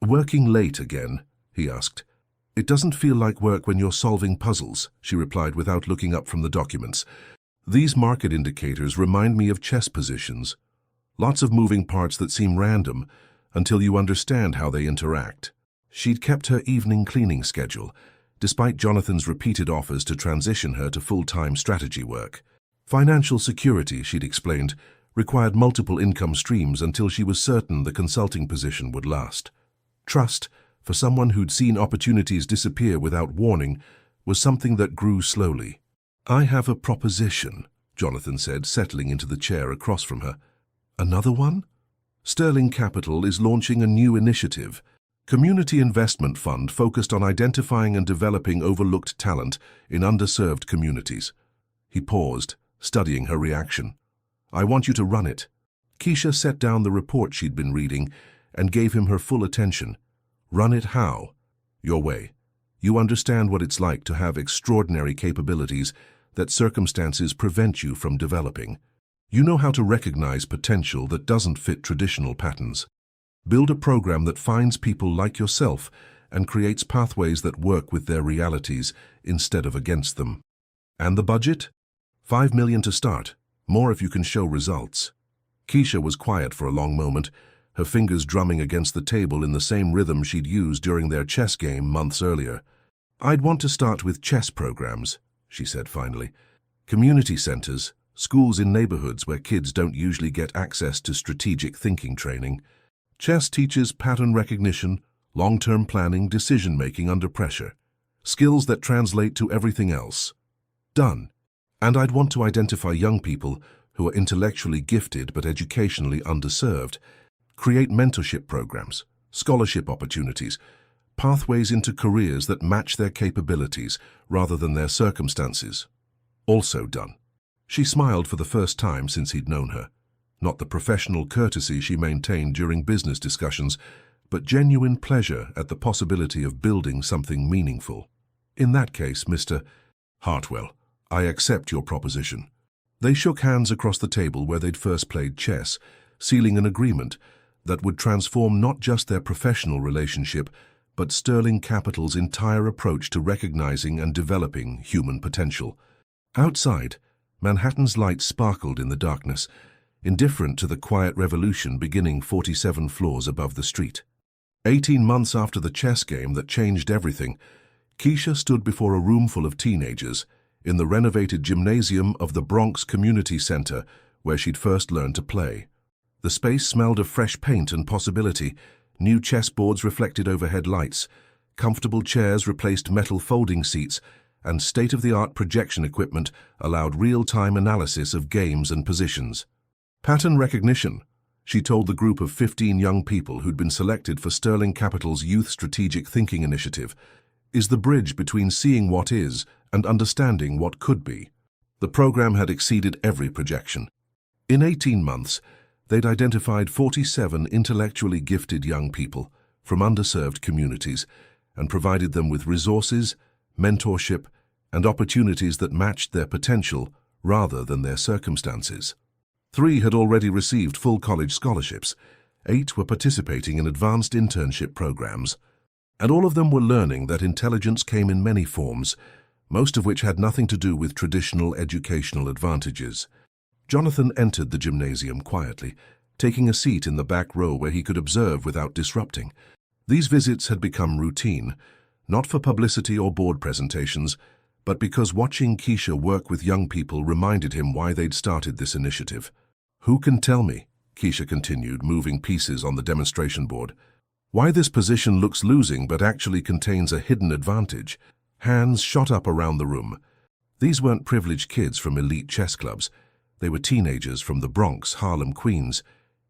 "Working late again?" he asked. "It doesn't feel like work when you're solving puzzles," she replied without looking up from the documents. "These market indicators remind me of chess positions. Lots of moving parts that seem random until you understand how they interact." She'd kept her evening cleaning schedule, despite Jonathan's repeated offers to transition her to full-time strategy work. Financial security, she'd explained, required multiple income streams until she was certain the consulting position would last. Trust, for someone who'd seen opportunities disappear without warning, was something that grew slowly. "I have a proposition," Jonathan said, settling into the chair across from her. "Another one?" "Sterling Capital is launching a new initiative, Community Investment Fund focused on identifying and developing overlooked talent in underserved communities." He paused, studying her reaction. "I want you to run it." Keisha set down the report she'd been reading and gave him her full attention. "Run it how?" "Your way. You understand what it's like to have extraordinary capabilities that circumstances prevent you from developing. You know how to recognize potential that doesn't fit traditional patterns. Build a program that finds people like yourself and creates pathways that work with their realities instead of against them." "And the budget?" $5 million to start. More if you can show results." Keisha was quiet for a long moment, her fingers drumming against the table in the same rhythm she'd used during their chess game months earlier. "I'd want to start with chess programs," she said finally. "Community centers, schools in neighborhoods where kids don't usually get access to strategic thinking training. Chess teaches pattern recognition, long-term planning, decision-making under pressure. Skills that translate to everything else." "Done. And I'd want to identify young people who are intellectually gifted but educationally underserved. Create mentorship programs, scholarship opportunities, pathways into careers that match their capabilities rather than their circumstances." "Also done." She smiled for the first time since he'd known her. Not the professional courtesy she maintained during business discussions, but genuine pleasure at the possibility of building something meaningful. "In that case, Mr. Hartwell, I accept your proposition." They shook hands across the table where they'd first played chess, sealing an agreement that would transform not just their professional relationship, but Sterling Capital's entire approach to recognizing and developing human potential. Outside, Manhattan's lights sparkled in the darkness, indifferent to the quiet revolution beginning 47 floors above the street. 18 months after the chess game that changed everything, Keisha stood before a room full of teenagers in the renovated gymnasium of the Bronx Community Center where she'd first learned to play. The space smelled of fresh paint and possibility. New chessboards reflected overhead lights, comfortable chairs replaced metal folding seats, and state-of-the-art projection equipment allowed real-time analysis of games and positions. "Pattern recognition," she told the group of 15 young people who'd been selected for Sterling Capital's Youth Strategic Thinking Initiative, "is the bridge between seeing what is and understanding what could be." The program had exceeded every projection. In 18 months, they'd identified 47 intellectually gifted young people from underserved communities and provided them with resources, mentorship, and opportunities that matched their potential rather than their circumstances. 3 had already received full college scholarships. 8 were participating in advanced internship programs. And all of them were learning that intelligence came in many forms, most of which had nothing to do with traditional educational advantages. Jonathan entered the gymnasium quietly, taking a seat in the back row where he could observe without disrupting. These visits had become routine, not for publicity or board presentations, but because watching Keisha work with young people reminded him why they'd started this initiative. "Who can tell me," Keisha continued, moving pieces on the demonstration board, "why this position looks losing but actually contains a hidden advantage?" Hands shot up around the room. These weren't privileged kids from elite chess clubs. They were teenagers from the Bronx, Harlem, Queens,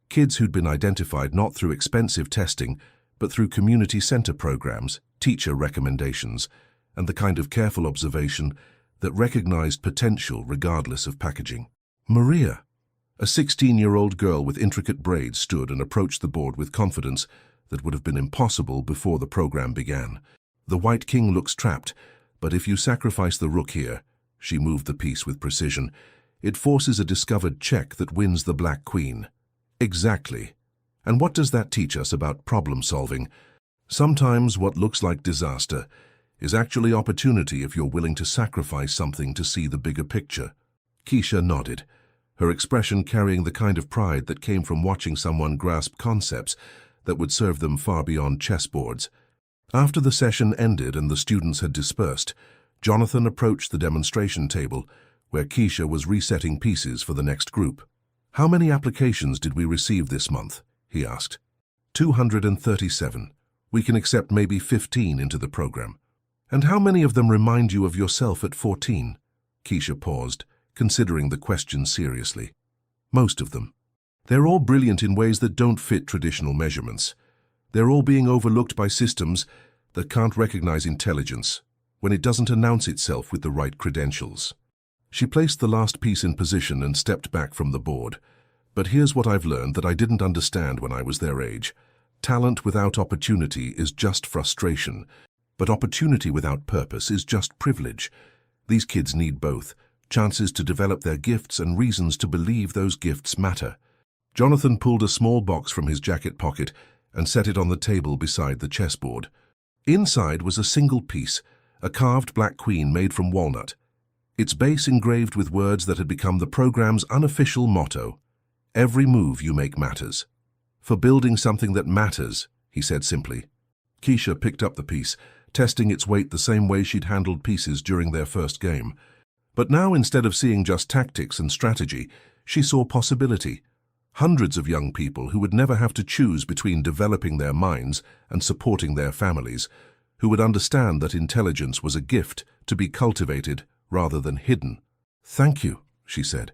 kids who'd been identified not through expensive testing, but through community center programs, teacher recommendations, and the kind of careful observation that recognized potential regardless of packaging. Maria, a 16-year-old girl with intricate braids, stood and approached the board with confidence that would have been impossible before the program began. "The white king looks trapped, but if you sacrifice the rook here," she moved the piece with precision, "it forces a discovered check that wins the black queen." Exactly. And what does that teach us about problem solving? Sometimes what looks like disaster is actually opportunity if you're willing to sacrifice something to see the bigger picture. Keisha nodded, her expression carrying the kind of pride that came from watching someone grasp concepts that would serve them far beyond chessboards. After the session ended and the students had dispersed, Jonathan approached the demonstration table, where Keisha was resetting pieces for the next group. "How many applications did we receive this month?" he asked. 237. "We can accept maybe 15 into the program." "And how many of them remind you of yourself at 14? Keisha paused, considering the question seriously. "Most of them. They're all brilliant in ways that don't fit traditional measurements. They're all being overlooked by systems that can't recognize intelligence when it doesn't announce itself with the right credentials." She placed the last piece in position and stepped back from the board. "But here's what I've learned that I didn't understand when I was their age. Talent without opportunity is just frustration, but opportunity without purpose is just privilege. These kids need both, chances to develop their gifts and reasons to believe those gifts matter." Jonathan pulled a small box from his jacket pocket and set it on the table beside the chessboard. Inside was a single piece, a carved black queen made from walnut, its base engraved with words that had become the program's unofficial motto: "Every move you make matters." "For building something that matters," he said simply. Keisha picked up the piece, testing its weight the same way she'd handled pieces during their first game. But now, instead of seeing just tactics and strategy, she saw possibility. Hundreds of young people who would never have to choose between developing their minds and supporting their families, who would understand that intelligence was a gift to be cultivated rather than hidden. "Thank you," she said,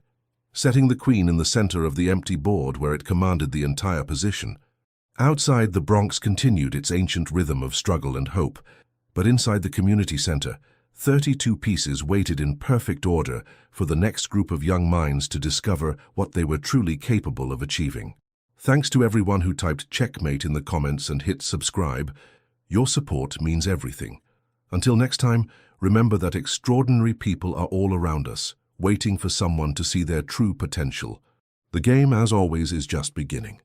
setting the queen in the center of the empty board where it commanded the entire position. Outside, the Bronx continued its ancient rhythm of struggle and hope, but inside the community center, 32 pieces waited in perfect order for the next group of young minds to discover what they were truly capable of achieving. Thanks to everyone who typed checkmate in the comments and hit subscribe. Your support means everything. Until next time, remember that extraordinary people are all around us, waiting for someone to see their true potential. The game, as always, is just beginning.